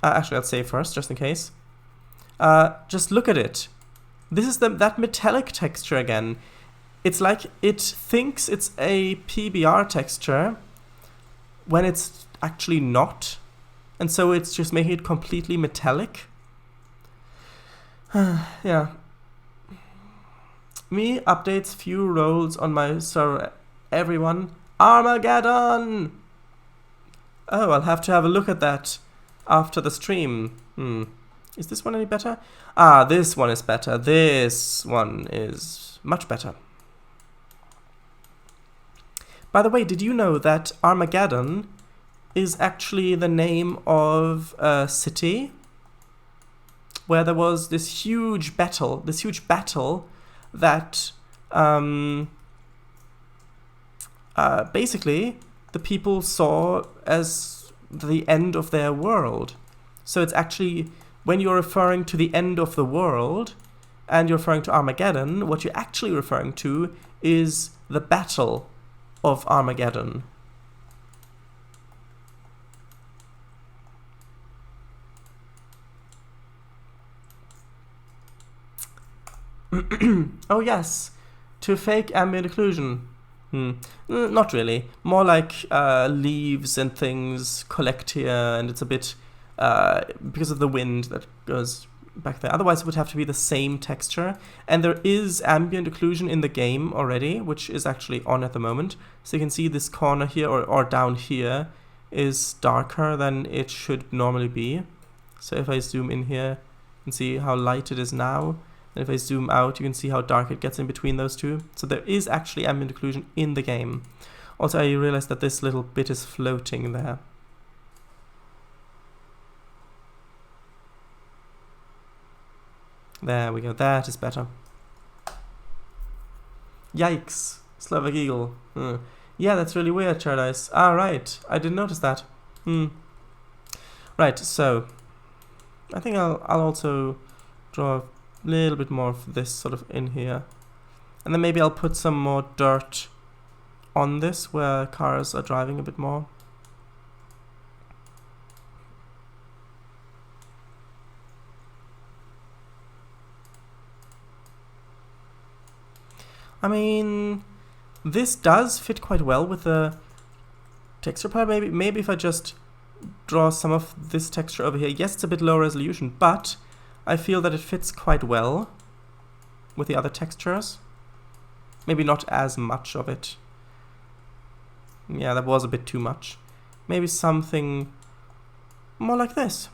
actually I'll save first just in case. Just look at it. This is that metallic texture again. It's like it thinks it's a PBR texture when it's actually not. And so it's just making it completely metallic. Yeah. Me updates few roles on my server. Everyone. Armageddon! Oh, I'll have to have a look at that after the stream. Is this one any better? Ah, this one is better. This one is much better. By the way, did you know that Armageddon is actually the name of a city where there was this huge battle that basically the people saw as the end of their world. So it's actually, when you're referring to the end of the world and you're referring to Armageddon, what you're actually referring to is the Battle of Armageddon. Oh yes, to fake ambient occlusion. Not really. More like leaves and things collect here, and it's a bit because of the wind that goes back there. Otherwise it would have to be the same texture. And there is ambient occlusion in the game already, which is actually on at the moment. So you can see this corner here or down here is darker than it should normally be. So if I zoom in here, you can see how light it is now. And if I zoom out, you can see how dark it gets in between those two. So there is actually ambient occlusion in the game. Also, I realized that this little bit is floating there. There we go, that is better. Yikes, Slovak Eagle. Yeah, that's really weird, Paradise. Ah, right, I didn't notice that. Right, so I think I'll also draw a little bit more of this sort of in here. And then maybe I'll put some more dirt on this where cars are driving a bit more. I mean, this does fit quite well with the texture palette. Maybe if I just draw some of this texture over here. Yes, it's a bit low resolution, but I feel that it fits quite well with the other textures. Maybe not as much of it. Yeah, that was a bit too much. Maybe something more like this.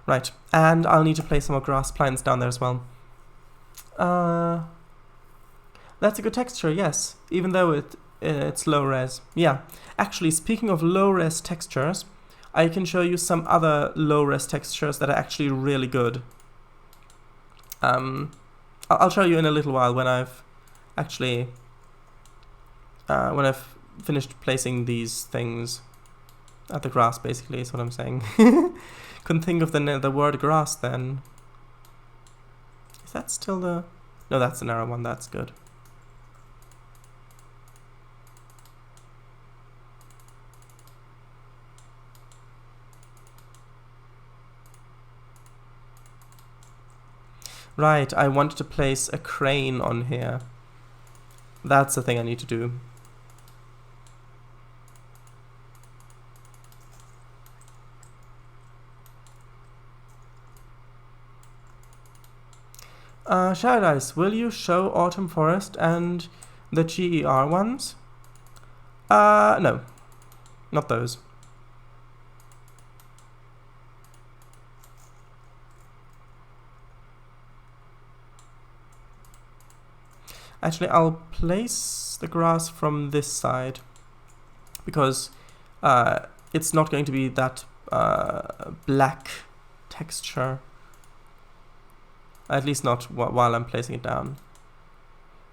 Right, and I'll need to place some more grass plants down there as well. That's a good texture, yes, even though it's low res. Yeah, actually, speaking of low res textures, I can show you some other low res textures that are actually really good. I'll show you in a little while when I've actually finished placing these things at the grass, basically, is what I'm saying. Couldn't think of the word grass then. Is that still the... No, that's the narrow one, that's good. Right, I wanted to place a crane on here. That's the thing I need to do. Paradise, will you show Autumn Forest and the GER ones? No. Not those. Actually, I'll place the grass from this side, because it's not going to be that black texture. At least not while I'm placing it down.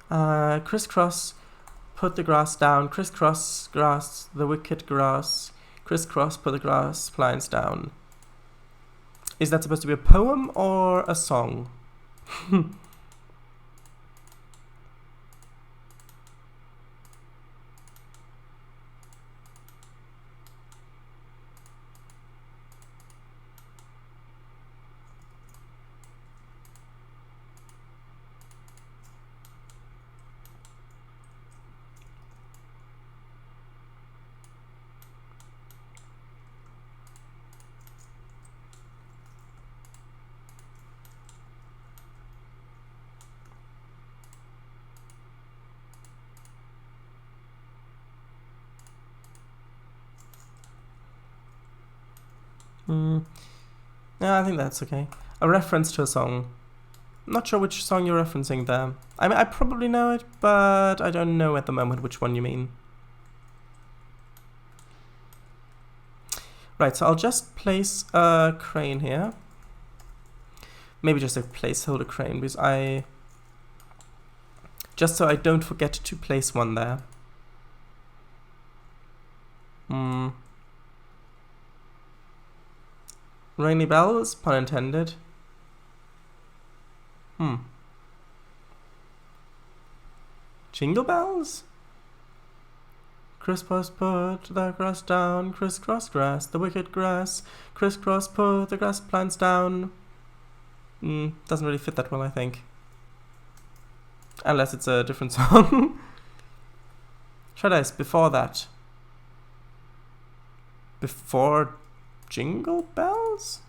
Crisscross, put the grass down. Crisscross, grass, the wicked grass. Crisscross, put the grass plants down. Is that supposed to be a poem or a song? Yeah, I think that's okay. A reference to a song. Not sure which song you're referencing there. I mean, I probably know it, but I don't know at the moment which one you mean. Right, so I'll just place a crane here. Maybe just a placeholder crane, because just so I don't forget to place one there. Rainy bells, pun intended. Jingle bells? Crisscross, put the grass down. Crisscross grass, the wicked grass. Crisscross, put the grass plants down. Doesn't really fit that well, I think. Unless it's a different song. Trainz, before that. Before Jingle bells?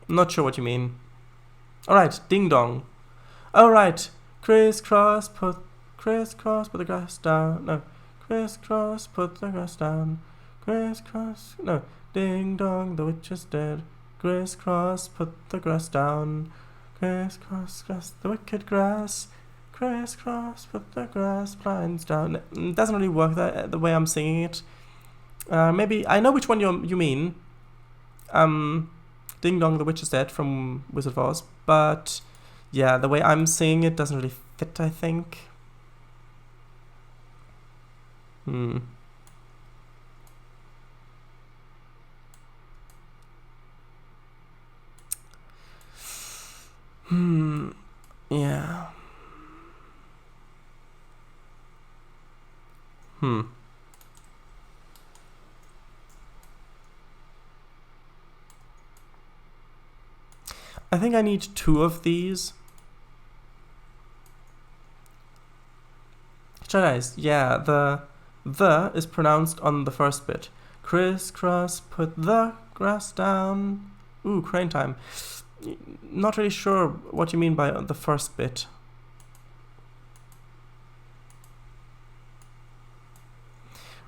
I'm not sure what you mean. Alright, ding dong. Alright, crisscross, put the grass down. No, crisscross, put the grass down. Crisscross, no, ding dong, the witch is dead. Crisscross, put the grass down. Crisscross, grass, the wicked grass. Crisscross, put the grass plants down. It doesn't really work the way I'm singing it. Maybe I know which one you mean. Ding Dong, the Witch is Dead from Wizard of Oz. But yeah, the way I'm singing it doesn't really fit, I think. Yeah. I think I need 2 of these. Trainz, yeah, the is pronounced on the first bit. Crisscross, put the grass down. Ooh, crane time. Not really sure what you mean by the first bit.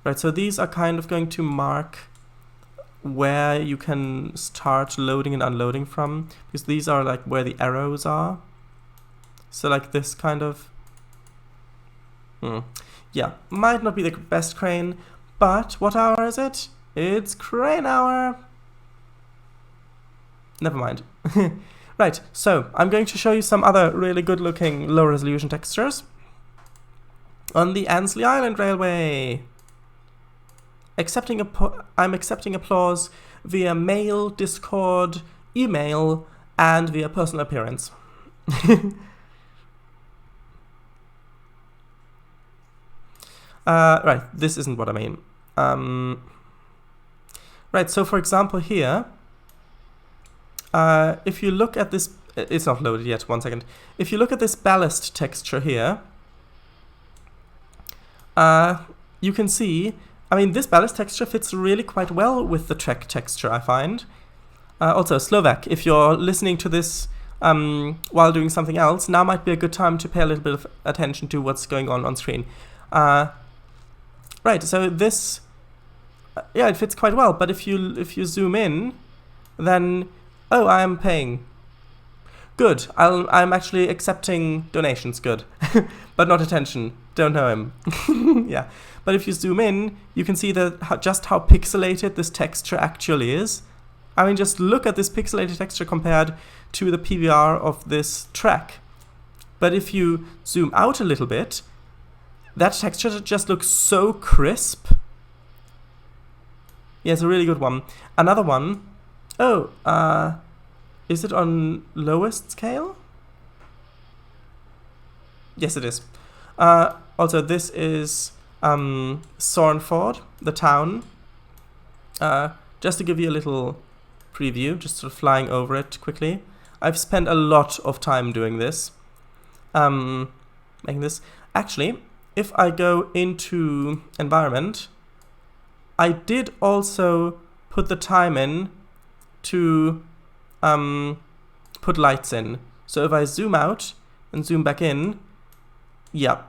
Right, so these are kind of going to mark where you can start loading and unloading from, because these are like where the arrows are. So like this kind of... Yeah, might not be the best crane, but what hour is it? It's crane hour! Never mind. Right, so I'm going to show you some other really good looking low resolution textures on the Annesley Island Railway. I'm accepting applause via mail, Discord, email, and via personal appearance. Right, this isn't what I mean. Right, so for example here, if you look at this, it's not loaded yet, 1 second. If you look at this ballast texture here, you can see, I mean, this ballast texture fits really quite well with the track texture, I find. Also, Slovak, if you're listening to this while doing something else, now might be a good time to pay a little bit of attention to what's going on screen. Right, so this, yeah, it fits quite well, but if you zoom in, then, oh, I am paying Good. I'm actually accepting donations. Good. But not attention. Don't know him. Yeah. But if you zoom in, you can see that just how pixelated this texture actually is. I mean, just look at this pixelated texture compared to the PBR of this track. But if you zoom out a little bit, that texture just looks so crisp. Yeah, it's a really good one. Another one. Oh, is it on lowest scale? Yes, it is. Also, this is Sornford, the town. Just to give you a little preview, just sort of flying over it quickly. I've spent a lot of time doing this. Making this. Actually, if I go into environment, I did also put the time in to put lights in. So if I zoom out and zoom back in, yeah,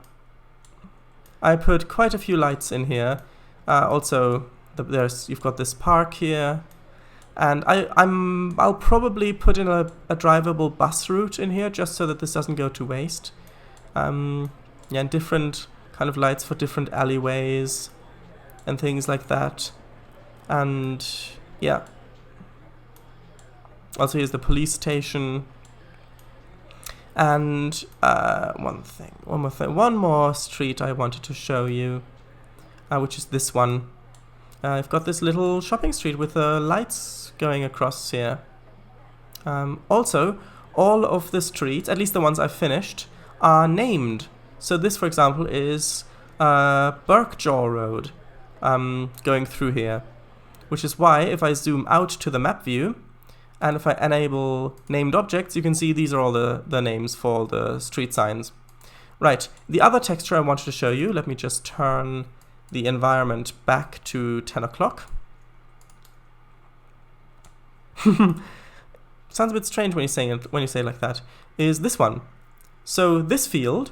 I put quite a few lights in here. Also, you've got this park here, and I'll probably put in a drivable bus route in here just so that this doesn't go to waste. Yeah, and different kind of lights for different alleyways and things like that. And yeah. Also, here's the police station. And one more street I wanted to show you, which is this one. I've got this little shopping street with lights going across here. Also, all of the streets, at least the ones I've finished, are named. So this, for example, is Birkjaw Road going through here, which is why if I zoom out to the map view, and if I enable named objects, you can see these are all the names for the street signs. Right, the other texture I wanted to show you, let me just turn the environment back to 10 o'clock. Sounds a bit strange when you say it like that, is this one. So this field,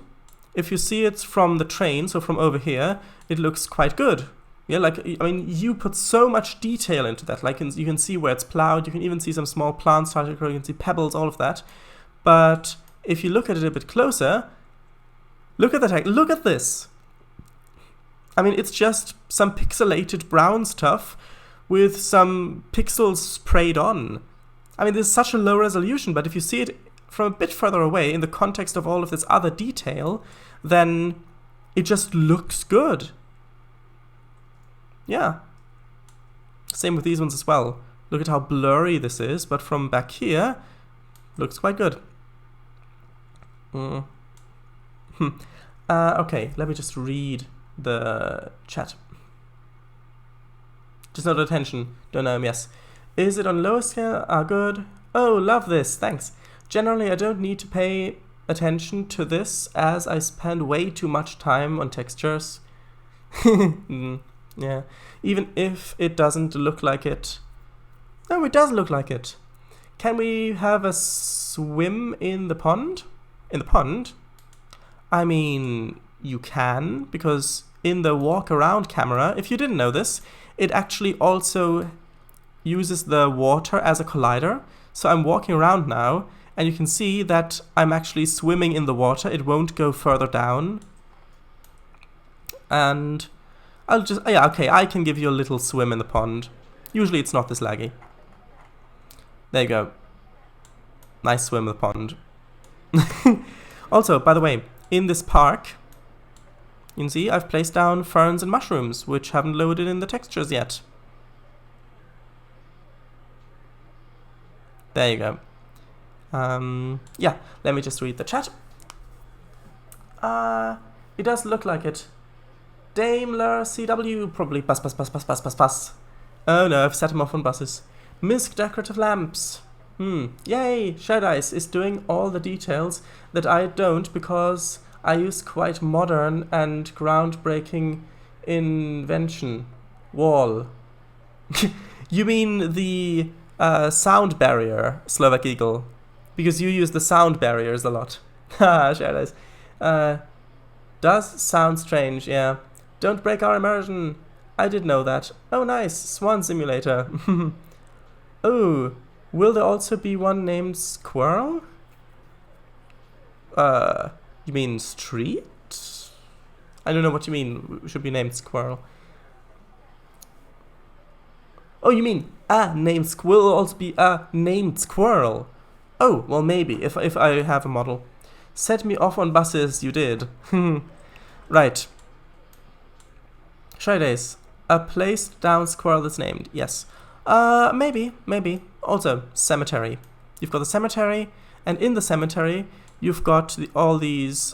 if you see it from the train, so from over here, it looks quite good. Yeah, like, I mean, you put so much detail into that. Like, you can see where it's plowed, you can even see some small plants starting to grow, you can see pebbles, all of that. But if you look at it a bit closer, look at that, look at this. I mean, it's just some pixelated brown stuff with some pixels sprayed on. I mean, there's such a low resolution, but if you see it from a bit further away in the context of all of this other detail, then it just looks good. Yeah. Same with these ones as well. Look at how blurry this is, but from back here, looks quite good. Okay, let me just read the chat. Just not attention. Don't know him, yes. Is it on lower scale? Good. Oh, love this, thanks. Generally, I don't need to pay attention to this as I spend way too much time on textures. Yeah, even if it doesn't look like it. No, it does look like it. Can we have a swim in the pond? In the pond? I mean, you can, because in the walk around camera, if you didn't know this, it actually also uses the water as a collider. So I'm walking around now, and you can see that I'm actually swimming in the water. It won't go further down. And I'll just, yeah, okay, I can give you a little swim in the pond. Usually it's not this laggy. There you go. Nice swim in the pond. Also, by the way, in this park, you can see I've placed down ferns and mushrooms, which haven't loaded in the textures yet. There you go. Yeah, let me just read the chat. It does look like it. Daimler CW, probably bus. Oh no, I've set him off on buses. Misk decorative lamps. Yay, Shadice is doing all the details that I don't because I use quite modern and groundbreaking invention. Wall. You mean the sound barrier, Slovak Eagle? Because you use the sound barriers a lot. Haha, Shadice. Does sound strange, yeah. Don't break our immersion. I did know that. Oh, nice. Swan Simulator. Oh, will there also be one named Squirrel? You mean street? I don't know what you mean. Should be named squirrel. Oh, you mean a named squirrel will also be a named squirrel? Oh, well maybe, if I have a model. Set me off on buses, you did. Right. Try days. A placed down squirrel that's named. Yes. Maybe. Also, cemetery. You've got the cemetery, and in the cemetery, you've got all these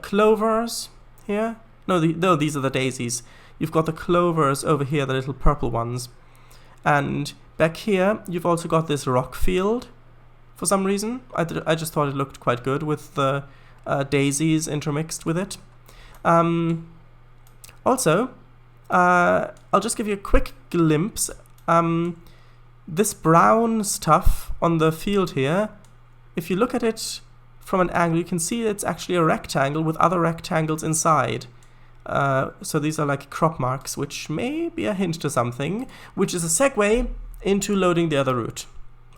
clovers here. No, these are the daisies. You've got the clovers over here, the little purple ones. And back here, you've also got this rock field. For some reason, I just thought it looked quite good with the daisies intermixed with it. Also, I'll just give you a quick glimpse. This brown stuff on the field here, if you look at it from an angle, you can see it's actually a rectangle with other rectangles inside. So these are like crop marks, which may be a hint to something, which is a segue into loading the other route.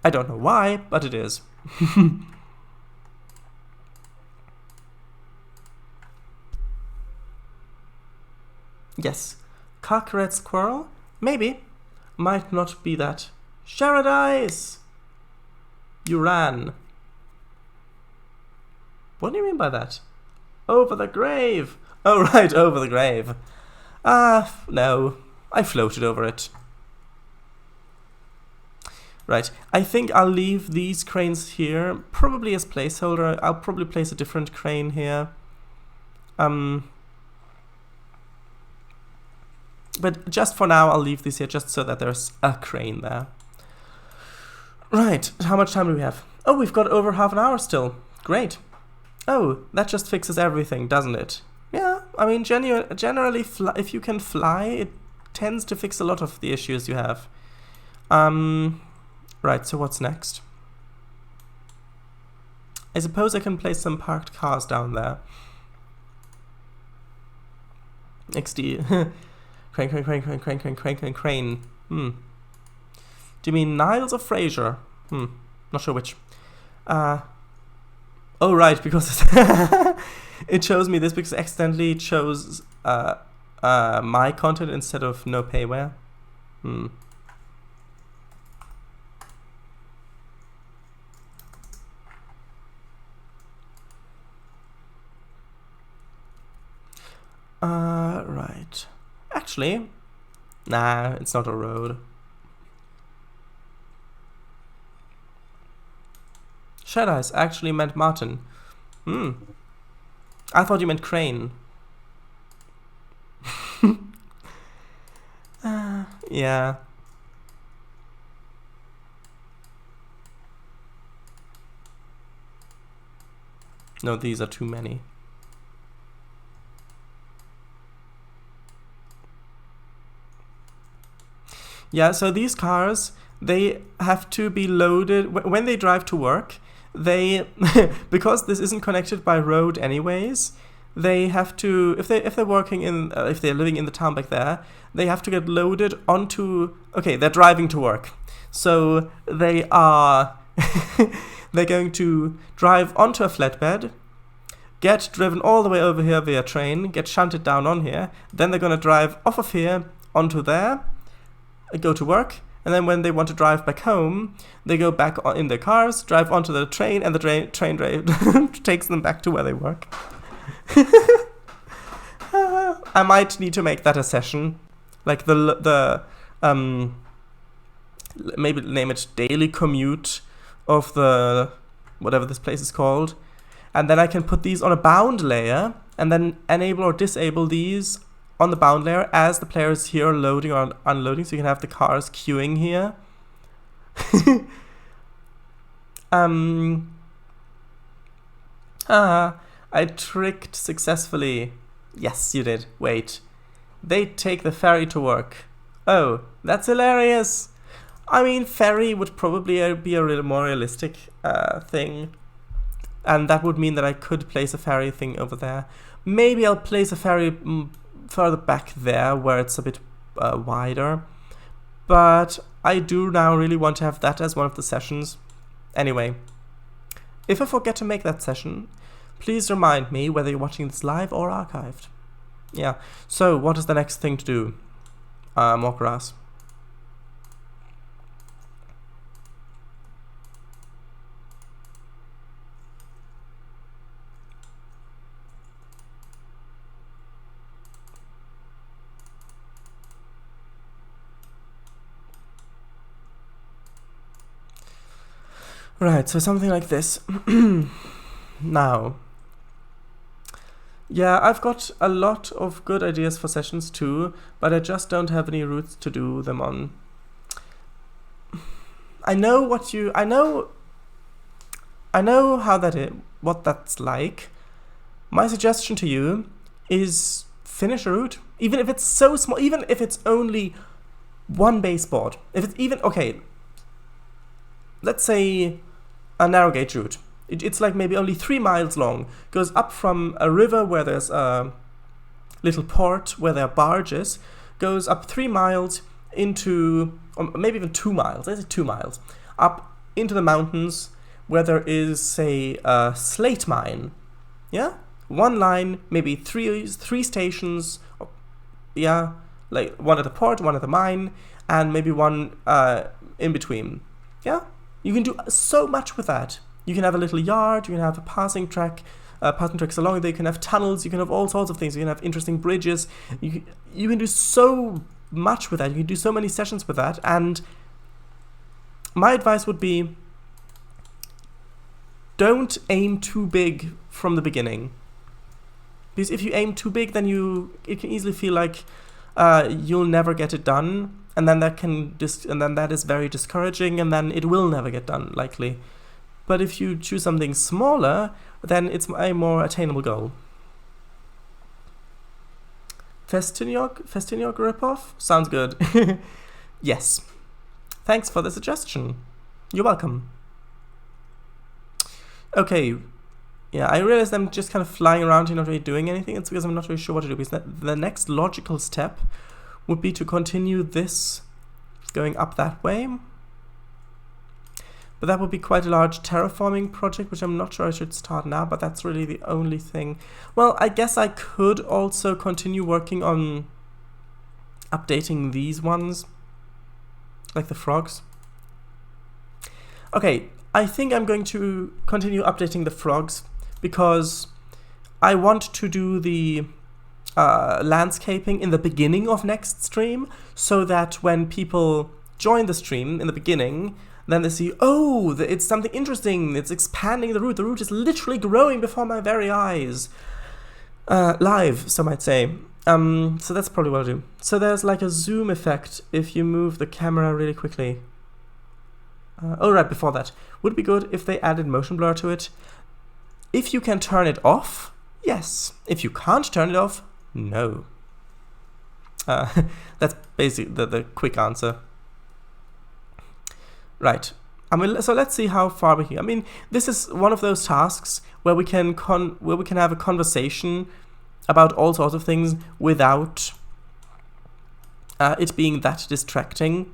I don't know why, but it is. Yes. Cock red squirrel? Maybe. Might not be that. Paradise! You ran. What do you mean by that? Over the grave! Oh, right, over the grave. No. I floated over it. Right, I think I'll leave these cranes here, probably as placeholder. I'll probably place a different crane here. But just for now, I'll leave these here just so that there's a crane there. Right, how much time do we have? Oh, we've got over half an hour still. Great. Oh, that just fixes everything, doesn't it? Yeah, I mean, generally, if you can fly, it tends to fix a lot of the issues you have. Right, so what's next? I suppose I can place some parked cars down there. XD. Crane. Do you mean Niles or Fraser? Not sure which. Oh, right, because it shows me this because it accidentally chose my content instead of no payware. Right. Actually, nah, it's not a road. Shadow's actually meant Martin. I thought you meant crane. Yeah. No, these are too many. Yeah, so these cars, they have to be loaded when they drive to work. They, because this isn't connected by road anyways, they have to, if they're working in, if they're living in the town back there, they have to get loaded onto. Okay, they're driving to work, so they are, they're going to drive onto a flatbed, get driven all the way over here via train, get shunted down on here, then they're gonna drive off of here onto there. Go to work, and then when they want to drive back home, they go back in their cars, drive onto the train, and the train takes them back to where they work. I might need to make that a session, like the maybe name it daily commute of the whatever this place is called, and then I can put these on a bound layer, and then enable or disable these on the bound layer as the player is here loading or unloading, so you can have the cars queuing here. I tricked successfully. Yes, you did. Wait. They take the ferry to work. Oh, that's hilarious. I mean, ferry would probably be a little more realistic thing. And that would mean that I could place a ferry thing over there. Maybe I'll place a ferry further back there where it's a bit wider, but I do now really want to have that as one of the sessions. Anyway, if I forget to make that session, please remind me whether you're watching this live or archived. Yeah, so what is the next thing to do? More grass. Right, so something like this. Now, yeah, I've got a lot of good ideas for sessions too, but I just don't have any routes to do them on. I know how that is, what that's like. My suggestion to you is finish a route, even if it's so small, even if it's only one baseboard. If it's even, okay, let's say a narrow gauge route. It's like maybe only 3 miles long. Goes up from a river where there's a little port where there are barges. Goes up 3 miles into, or maybe even 2 miles. Let's say 2 miles up into the mountains where there is, say, a slate mine. Yeah, one line, maybe three stations. Yeah, like one at the port, one at the mine, and maybe one in between. Yeah. You can do so much with that. You can have a little yard, you can have a passing tracks along there, you can have tunnels, you can have all sorts of things, you can have interesting bridges. You can do so much with that, you can do so many sessions with that, and my advice would be, don't aim too big from the beginning. Because if you aim too big, then it can easily feel like you'll never get it done. And then that is very discouraging, and then it will never get done, likely. But if you choose something smaller, then it's a more attainable goal. Festiniog ripoff? Sounds good. Yes. Thanks for the suggestion. You're welcome. Okay. Yeah, I realized I'm just kind of flying around here, not really doing anything. It's because I'm not really sure what to do. Because the next logical step would be to continue this going up that way. But that would be quite a large terraforming project, which I'm not sure I should start now, but that's really the only thing. Well, I guess I could also continue working on updating these ones, like the frogs. Okay, I think I'm going to continue updating the frogs because I want to do the landscaping in the beginning of next stream, so that when people join the stream in the beginning, then they see, oh, it's something interesting, it's expanding the route is literally growing before my very eyes. Live, some might say. So that's probably what I'll do. So there's like a zoom effect if you move the camera really quickly. Right, before that, would it be good if they added motion blur to it? If you can turn it off, yes. If you can't turn it off, no. That's basically the quick answer. Right. So let's see how far we can. I mean, this is one of those tasks where we can have a conversation about all sorts of things without it being that distracting,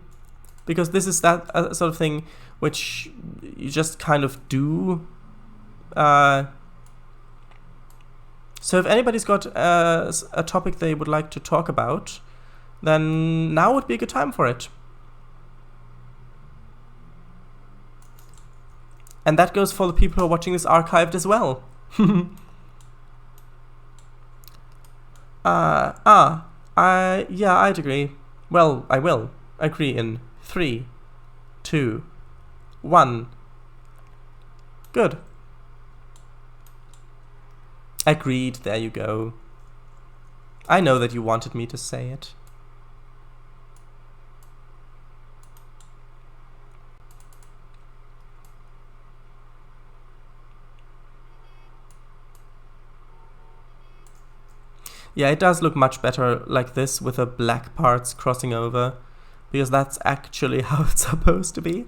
because this is that sort of thing which you just kind of do. So if anybody's got a topic they would like to talk about, then now would be a good time for it. And that goes for the people who are watching this archived as well. Yeah, I'd agree. Well, I will agree in 3, 2, 1. Good. Agreed, there you go. I know that you wanted me to say it. Yeah, it does look much better like this with the black parts crossing over, because that's actually how it's supposed to be.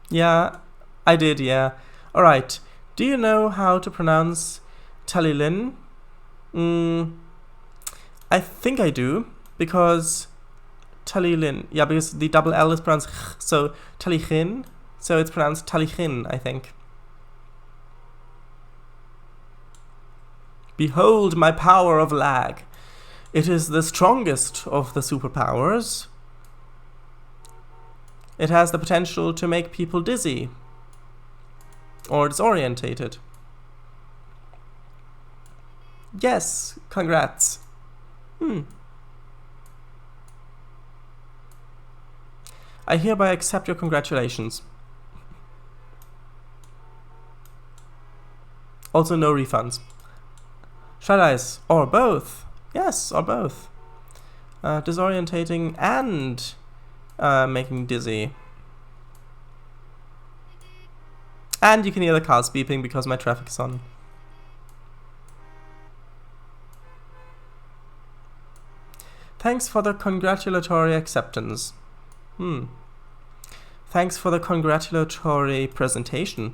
Yeah, I did, yeah. Alright, do you know how to pronounce Talilin? I think I do, because Talilin, yeah, because the double L is pronounced ch, so Talichin, so it's pronounced Talichin, I think. Behold my power of lag. It is the strongest of the superpowers. It has the potential to make people dizzy or disorientated. Yes, congrats. I hereby accept your congratulations. Also no refunds. Shut eyes, or both. Yes, or both. Disorientating and making dizzy. And you can hear the cars beeping because my traffic is on. Thanks for the congratulatory acceptance. Thanks for the congratulatory presentation.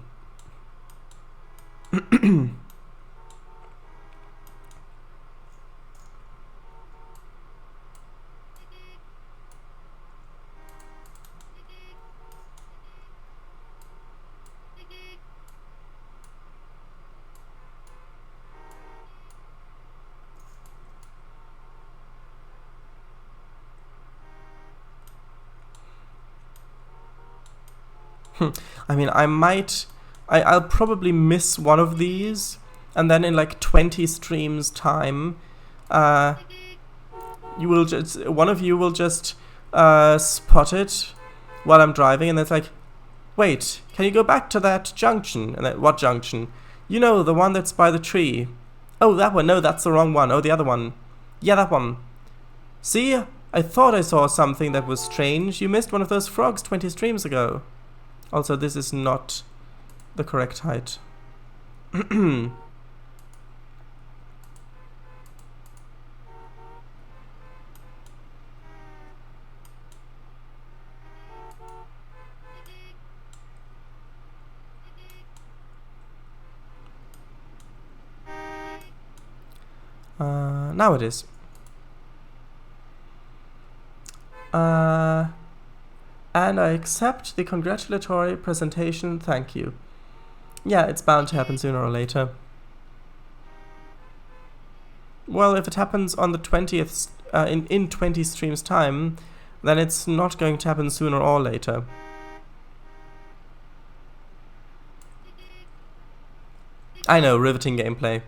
I mean, I'll probably miss one of these, and then in like 20 streams time, one of you will just spot it while I'm driving, and it's like, wait, can you go back to that junction? And then, what junction? You know, the one that's by the tree. Oh, that one. No, that's the wrong one. Oh, the other one. Yeah, that one. See? I thought I saw something that was strange. You missed one of those frogs 20 streams ago. Also, this is not the correct height. Now it is. And I accept the congratulatory presentation, thank you. Yeah, it's bound to happen sooner or later. Well, if it happens on the 20th, in 20 streams time, then it's not going to happen sooner or later. I know, riveting gameplay.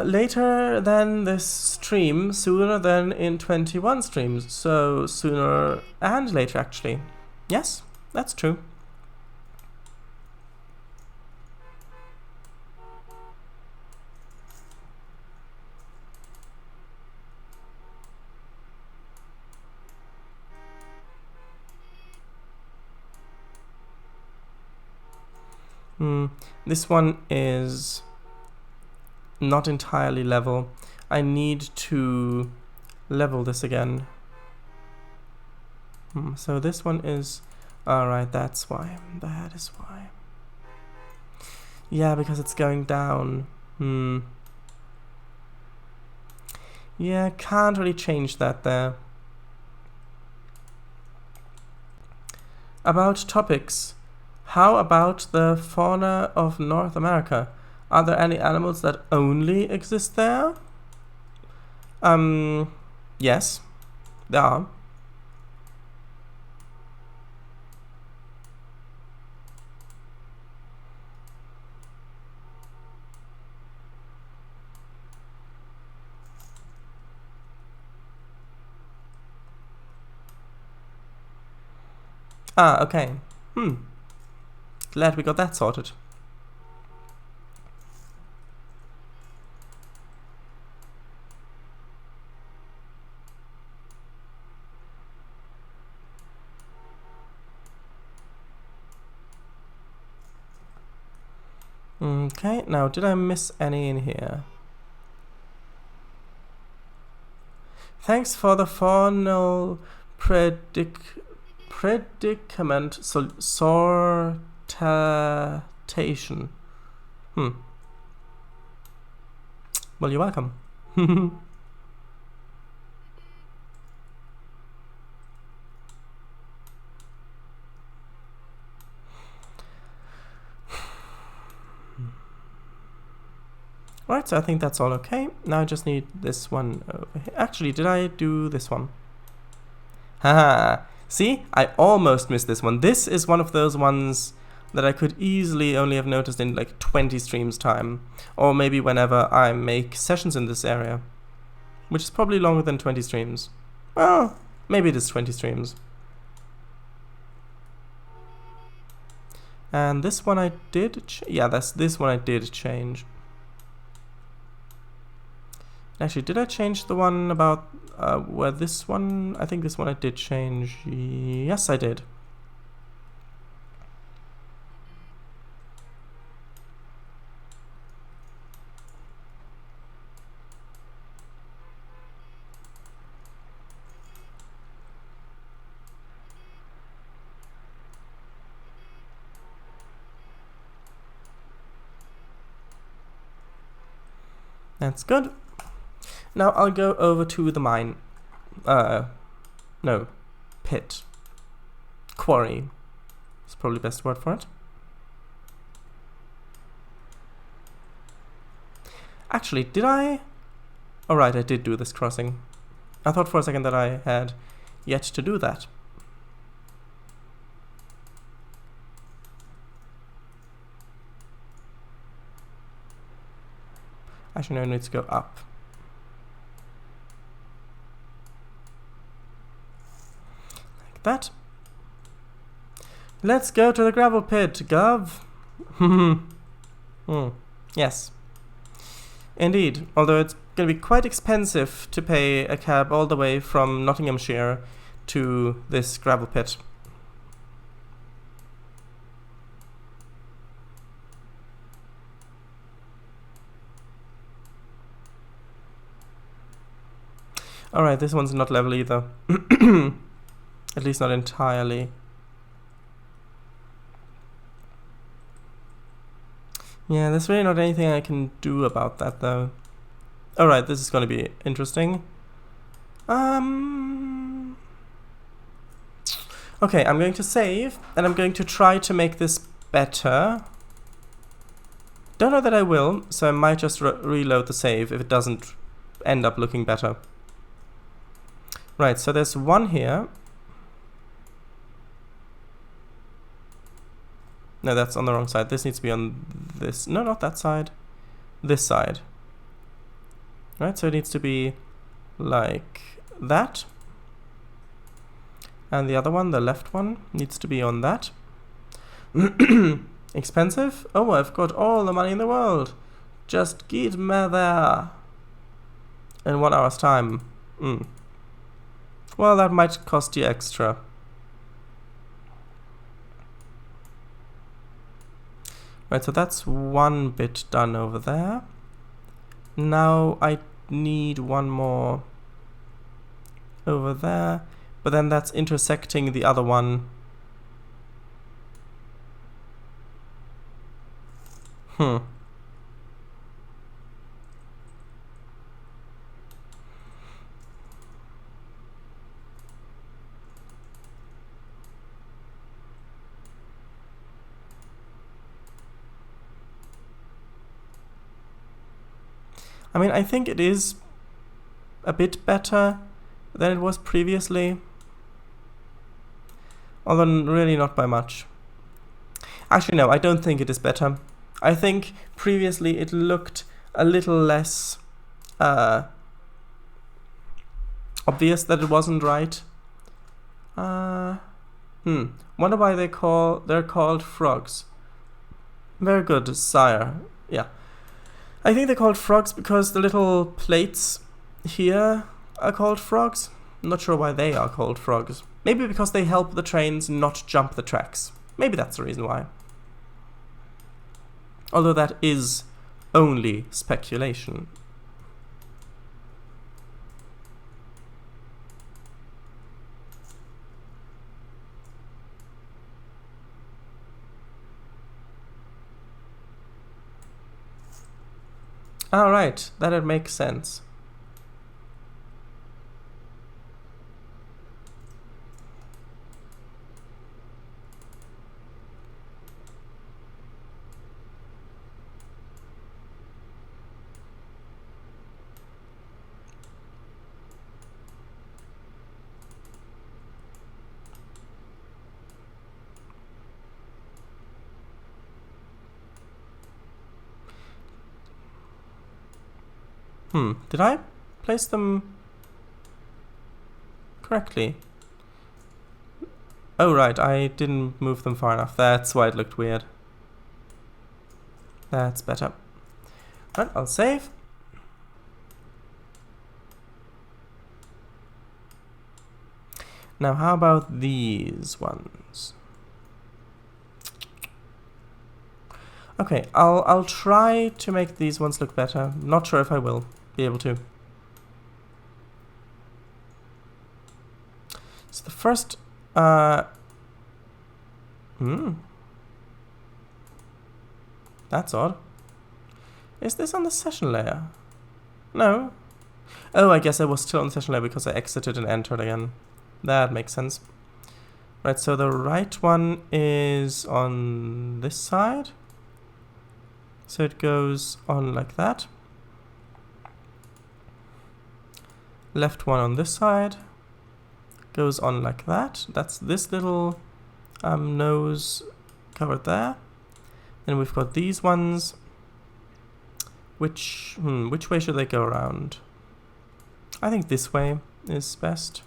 Later than this stream, sooner than in 21 streams, so sooner and later actually. Yes, that's true. This one is not entirely level. I need to level this again. So this one is... Alright, that's why. That is why. Yeah, because it's going down. Yeah, can't really change that there. About topics. How about the fauna of North America? Are there any animals that only exist there? Yes, there are. Ah, okay. Glad we got that sorted. Okay, now did I miss any in here? Thanks for the faunal predicament sortation. Well, you're welcome. Right, so I think that's all okay. Now I just need this one over here. Actually, did I do this one? Haha. See? I almost missed this one. This is one of those ones that I could easily only have noticed in like 20 streams time. Or maybe whenever I make sessions in this area. Which is probably longer than 20 streams. Well, maybe it is 20 streams. And this one I did... yeah, this one I did change. Actually, did I change the one about where this one... I think this one I did change. Yes, I did. That's good. Now I'll go over to the mine. No. Pit. Quarry. It's probably the best word for it. Actually, did I... Alright, I did do this crossing. I thought for a second that I had yet to do that. Actually, no, it needs to go up. Like that. Let's go to the gravel pit, Gov. Yes. Indeed, although it's going to be quite expensive to pay a cab all the way from Nottinghamshire to this gravel pit. Alright, this one's not level either. At least not entirely. Yeah, there's really not anything I can do about that though. Alright, this is going to be interesting. Okay, I'm going to save, and I'm going to try to make this better. Don't know that I will, so I might just reload the save if it doesn't end up looking better. Right, so there's one here. No, that's on the wrong side. This needs to be on this. No, not that side. This side. Right, so it needs to be like that. And the other one, the left one, needs to be on that. Expensive? Oh, I've got all the money in the world. Just get me there. In 1 hour's time. Well, that might cost you extra. Right, so that's one bit done over there. Now I need one more over there, but then that's intersecting the other one. I mean, I think it is a bit better than it was previously. Although really not by much. Actually, no, I don't think it is better. I think previously it looked a little less obvious that it wasn't right. Wonder why they're called frogs. Very good, sire. Yeah. I think they're called frogs because the little plates here are called frogs. I'm not sure why they are called frogs. Maybe because they help the trains not jump the tracks. Maybe that's the reason why. Although that is only speculation. Alright, that makes sense. Did I place them correctly? Oh right, I didn't move them far enough. That's why it looked weird. That's better. Right, I'll save. Now how about these ones? Okay, I'll try to make these ones look better. Not sure if I will be able to. So the first that's odd. Is this on the session layer? No. Oh, I guess I was still on the session layer because I exited and entered again. That makes sense. Right, so the right one is on this side. So it goes on like that. Left one on this side. Goes on like that. That's this little nose covered there. Then we've got these ones. Which way should they go around? I think this way is best.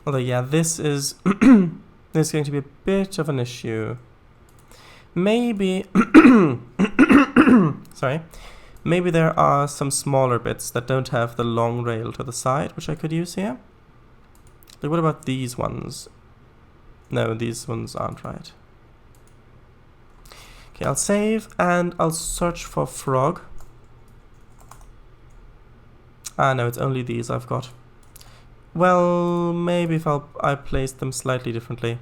Although yeah, this is this is going to be a bit of an issue. Maybe sorry. Maybe there are some smaller bits that don't have the long rail to the side, which I could use here. Like what about these ones? No, these ones aren't right. Okay, I'll save and I'll search for frog. Ah, no, it's only these I've got. Well, maybe if I place them slightly differently.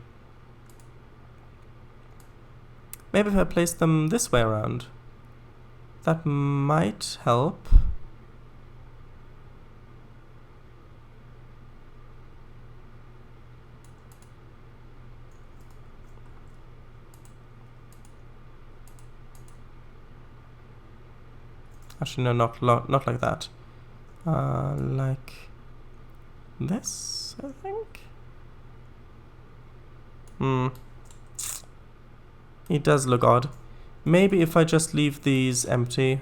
Maybe if I place them this way around. That might help. Actually, no, not like that. Like this, I think. It does look odd. Maybe if I just leave these empty.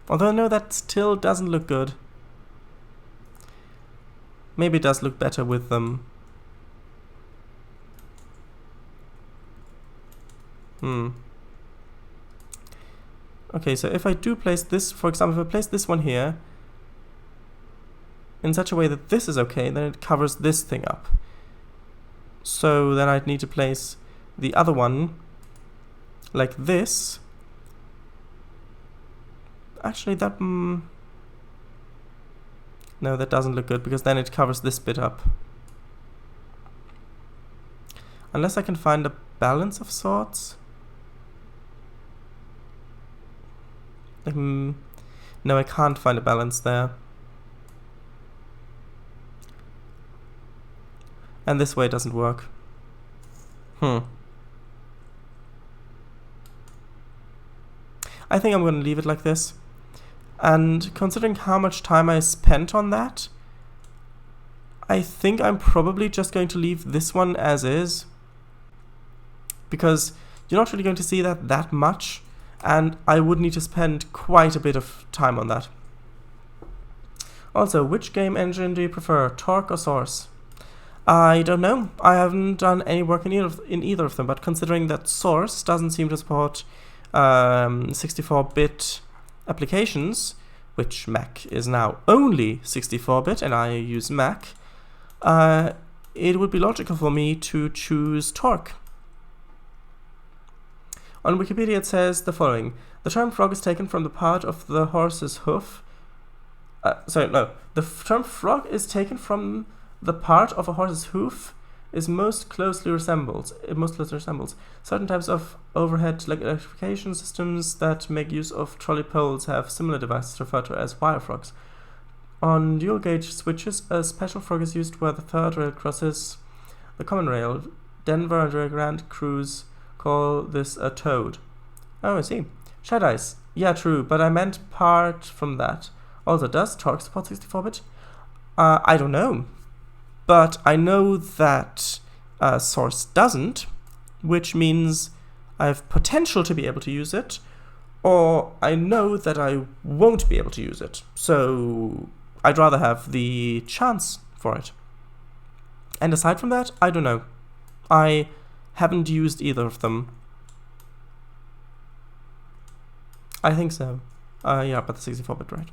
Although no, that still doesn't look good. Maybe it does look better with them. Okay, so if I do place this, for example, if I place this one here in such a way that this is okay, then it covers this thing up. So then I'd need to place the other one like this. Actually, that no, that doesn't look good because then it covers this bit up. Unless I can find a balance of sorts. Like, no, I can't find a balance there. And this way it doesn't work. I think I'm going to leave it like this. And considering how much time I spent on that, I think I'm probably just going to leave this one as is. Because you're not really going to see that much. And I would need to spend quite a bit of time on that. Also, which game engine do you prefer, Torque or Source? I don't know. I haven't done any work in either of them, but considering that Source doesn't seem to support 64-bit applications, which Mac is now only 64-bit, and I use Mac, it would be logical for me to choose Torque. On Wikipedia it says the following. The term frog is taken from the part of the horse's hoof. The term frog is taken from the part of a horse's hoof it most closely resembles certain types of overhead electrification systems that make use of trolley poles have similar devices referred to as wire frogs. On dual gauge switches, a special frog is used where the third rail crosses the common rail. Denver and Rio Grande crews call this a toad. Oh, I see. Shy Dice. Yeah, true, but I meant part from that. Also, does Torque support 64-bit? I don't know. But I know that Source doesn't, which means I have potential to be able to use it, or I know that I won't be able to use it. So I'd rather have the chance for it. And aside from that, I don't know. I haven't used either of them. I think so. Yeah, but the 64-bit, right?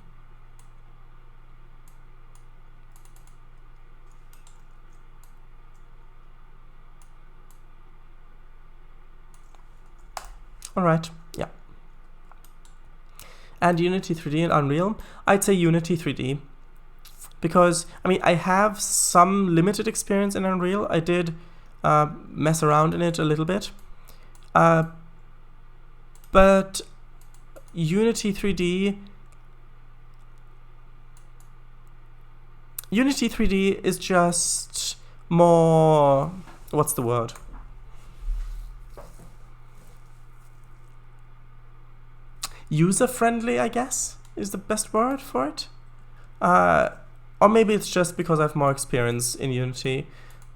Alright, yeah. And Unity 3D and Unreal? I'd say Unity 3D. Because, I mean, I have some limited experience in Unreal. I did mess around in it a little bit. But Unity 3D is just more... what's the word? User-friendly, I guess, is the best word for it. Or maybe it's just because I have more experience in Unity.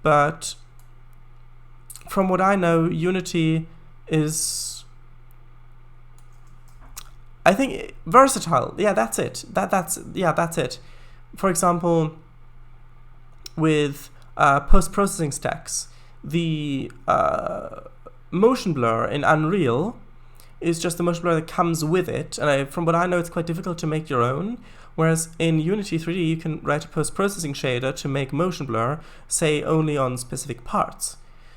But from what I know, Unity is, I think, versatile. Yeah, that's it. That's it. For example, with post-processing stacks, the motion blur in Unreal is just the motion blur that comes with it, and from what I know, it's quite difficult to make your own. Whereas in Unity 3D, you can write a post-processing shader to make motion blur, say, only on specific parts,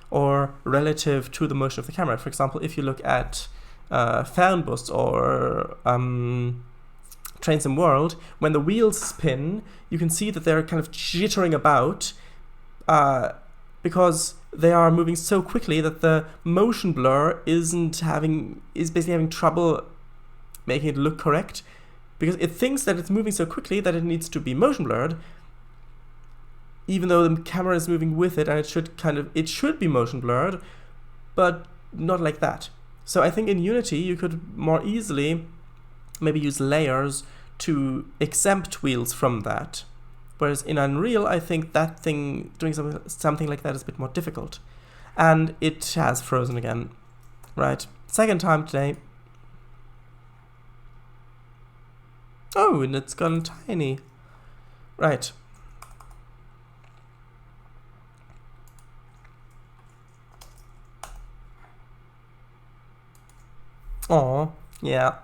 or relative to the motion of the camera. For example, if you look at Fernbus or Trainz World, when the wheels spin, you can see that they're kind of jittering about because they are moving so quickly that the motion blur is basically having trouble making it look correct, because it thinks that it's moving so quickly that it needs to be motion blurred, even though the camera is moving with it, and it should be motion blurred, but not like that. So I think in Unity you could more easily maybe use layers to exempt wheels from that. Whereas in Unreal, I think that doing something like that is a bit more difficult. And it has frozen again. Right. Second time today. Oh, and it's gone tiny. Right. Aw, yeah.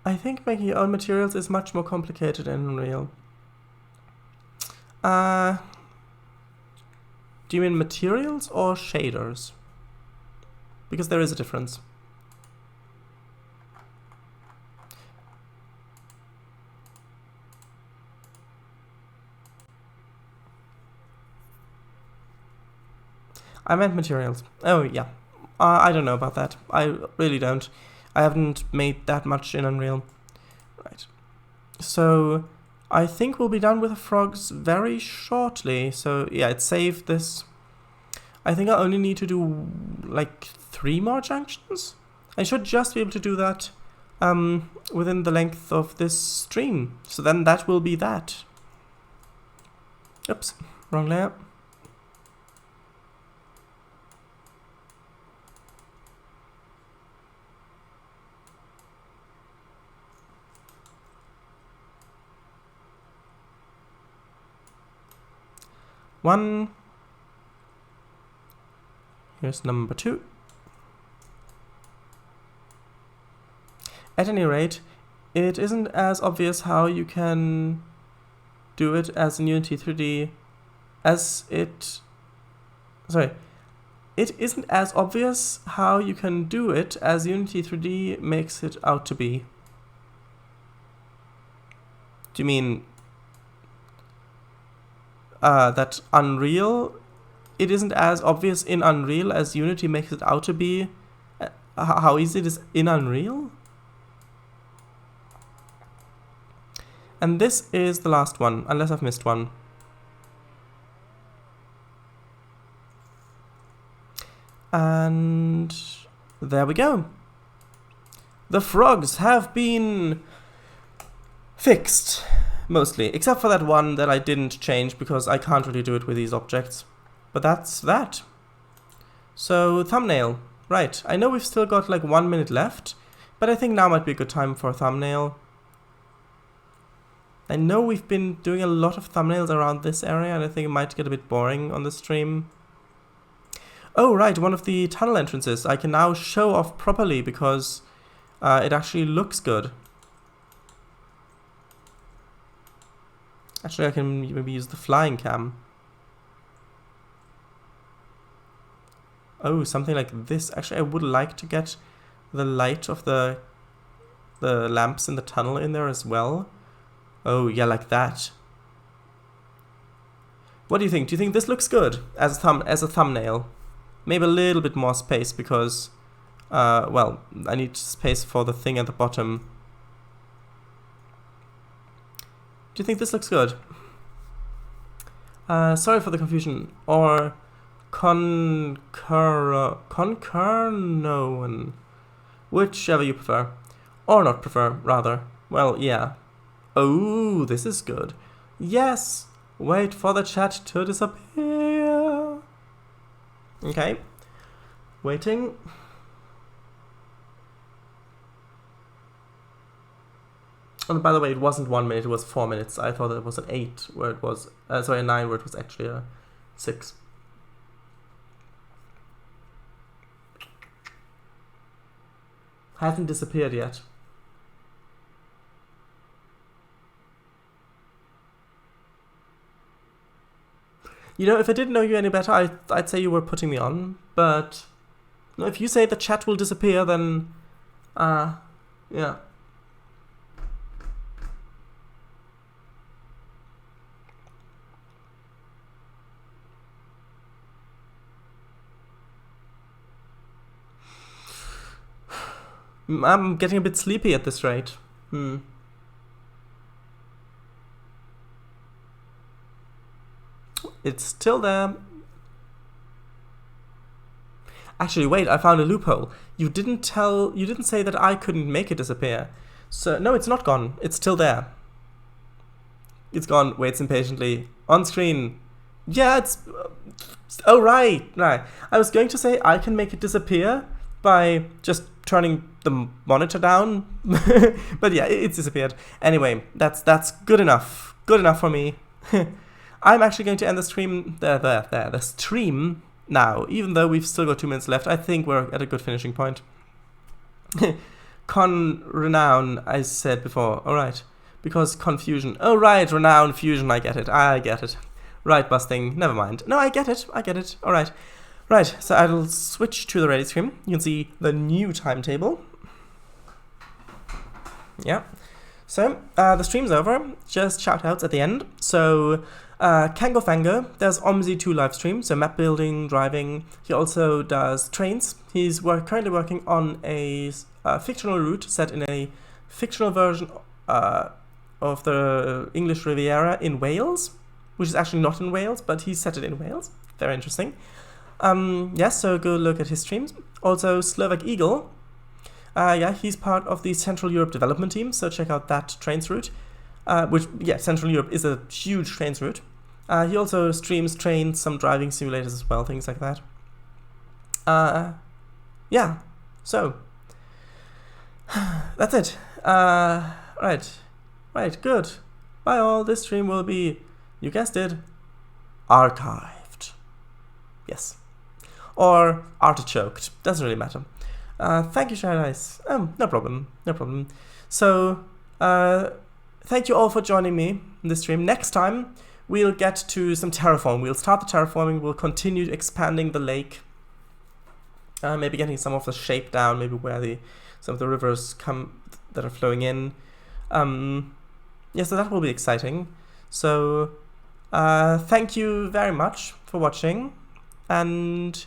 I think making your own materials is much more complicated in Unreal. Do you mean materials or shaders? Because there is a difference. I meant materials. Oh, yeah. I don't know about that. I really don't. I haven't made that much in Unreal. Right. So I think we'll be done with the frogs very shortly. So yeah, it saved this. I think I only need to do like 3 more junctions. I should just be able to do that within the length of this stream. So then that will be that. Oops, wrong layer. One. Here's number 2. At any rate, it isn't as obvious how you can do it as in Unity 3D as it... Sorry. It isn't as obvious how you can do it as Unity 3D makes it out to be. Do you mean that Unreal, it isn't as obvious in Unreal as Unity makes it out to be? How easy it is in Unreal? And this is the last one, unless I've missed one. And there we go. The frogs have been fixed. Mostly, except for that one that I didn't change because I can't really do it with these objects. But that's that. So, thumbnail. Right, I know we've still got like 1 minute left, but I think now might be a good time for a thumbnail. I know we've been doing a lot of thumbnails around this area, and I think it might get a bit boring on the stream. Oh, right, one of the tunnel entrances I can now show off properly because it actually looks good. Actually, I can maybe use the flying cam. Oh, something like this. Actually, I would like to get the light of the lamps in the tunnel in there as well. Oh, yeah, like that. What do you think? Do you think this looks good as a thumbnail? Maybe a little bit more space because, well, I need space for the thing at the bottom. Do you think this looks good? Sorry for the confusion. Or concurnoan. Whichever you prefer. Or not prefer, rather. Well, yeah. Oh, this is good. Yes! Wait for the chat to disappear. Okay. Waiting. And by the way, it wasn't 1 minute, it was 4 minutes. I thought it was an 8 where it was, sorry, a 9 where it was actually a 6. Hasn't disappeared yet. You know, if I didn't know you any better, I'd say you were putting me on. But you know, if you say the chat will disappear, then, yeah. I'm getting a bit sleepy at this rate. It's still there. Actually, wait, I found a loophole. You didn't say that I couldn't make it disappear. So, no, it's not gone. It's still there. It's gone. Waits impatiently. On screen. Yeah, it's... oh, right. I was going to say I can make it disappear by just turning the monitor down. But yeah, it's disappeared. Anyway, that's good enough. Good enough for me. I'm actually going to end the stream the stream now, even though we've still got 2 minutes left. I think we're at a good finishing point. Renown, I said before. Alright. Because confusion. Oh, right, renown, fusion, I get it. Right, busting, never mind. No, I get it. Alright. Right, so I'll switch to the ready screen. You can see the new timetable. Yeah. So, the stream's over. Just shout-outs at the end. So, Kango Fango, there's Omzi2 live stream, so map building, driving. He also does Trainz. He's currently working on a fictional route set in a fictional version of the English Riviera in Wales, which is actually not in Wales, but he set it in Wales. Very interesting. Yes, so go look at his streams. Also, Slovak Eagle. Yeah, he's part of the Central Europe development team, so check out that Trainz route. Central Europe is a huge Trainz route. He also streams Trainz, some driving simulators as well, things like that. Yeah, so that's it. Right, good. Bye all. This stream will be, you guessed it, archived. Yes. Or artichoked. Doesn't really matter. Thank you, Shadice. No problem. So, thank you all for joining me in this stream. Next time, we'll get to some terraforming. We'll start the terraforming. We'll continue expanding the lake. Maybe getting some of the shape down. Maybe where some of the rivers come that are flowing in. Yeah, so that will be exciting. So, thank you very much for watching. And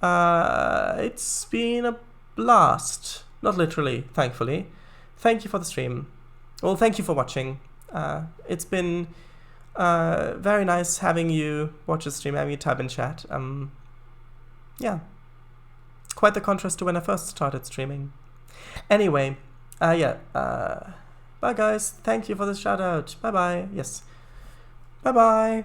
it's been a blast. Not literally, thankfully. Thank you for the stream. Well, thank you for watching. It's been very nice having you watch the stream, having you type in chat. Yeah. Quite the contrast to when I first started streaming. Anyway, bye guys. Thank you for the shout out. Bye bye. Yes. Bye bye.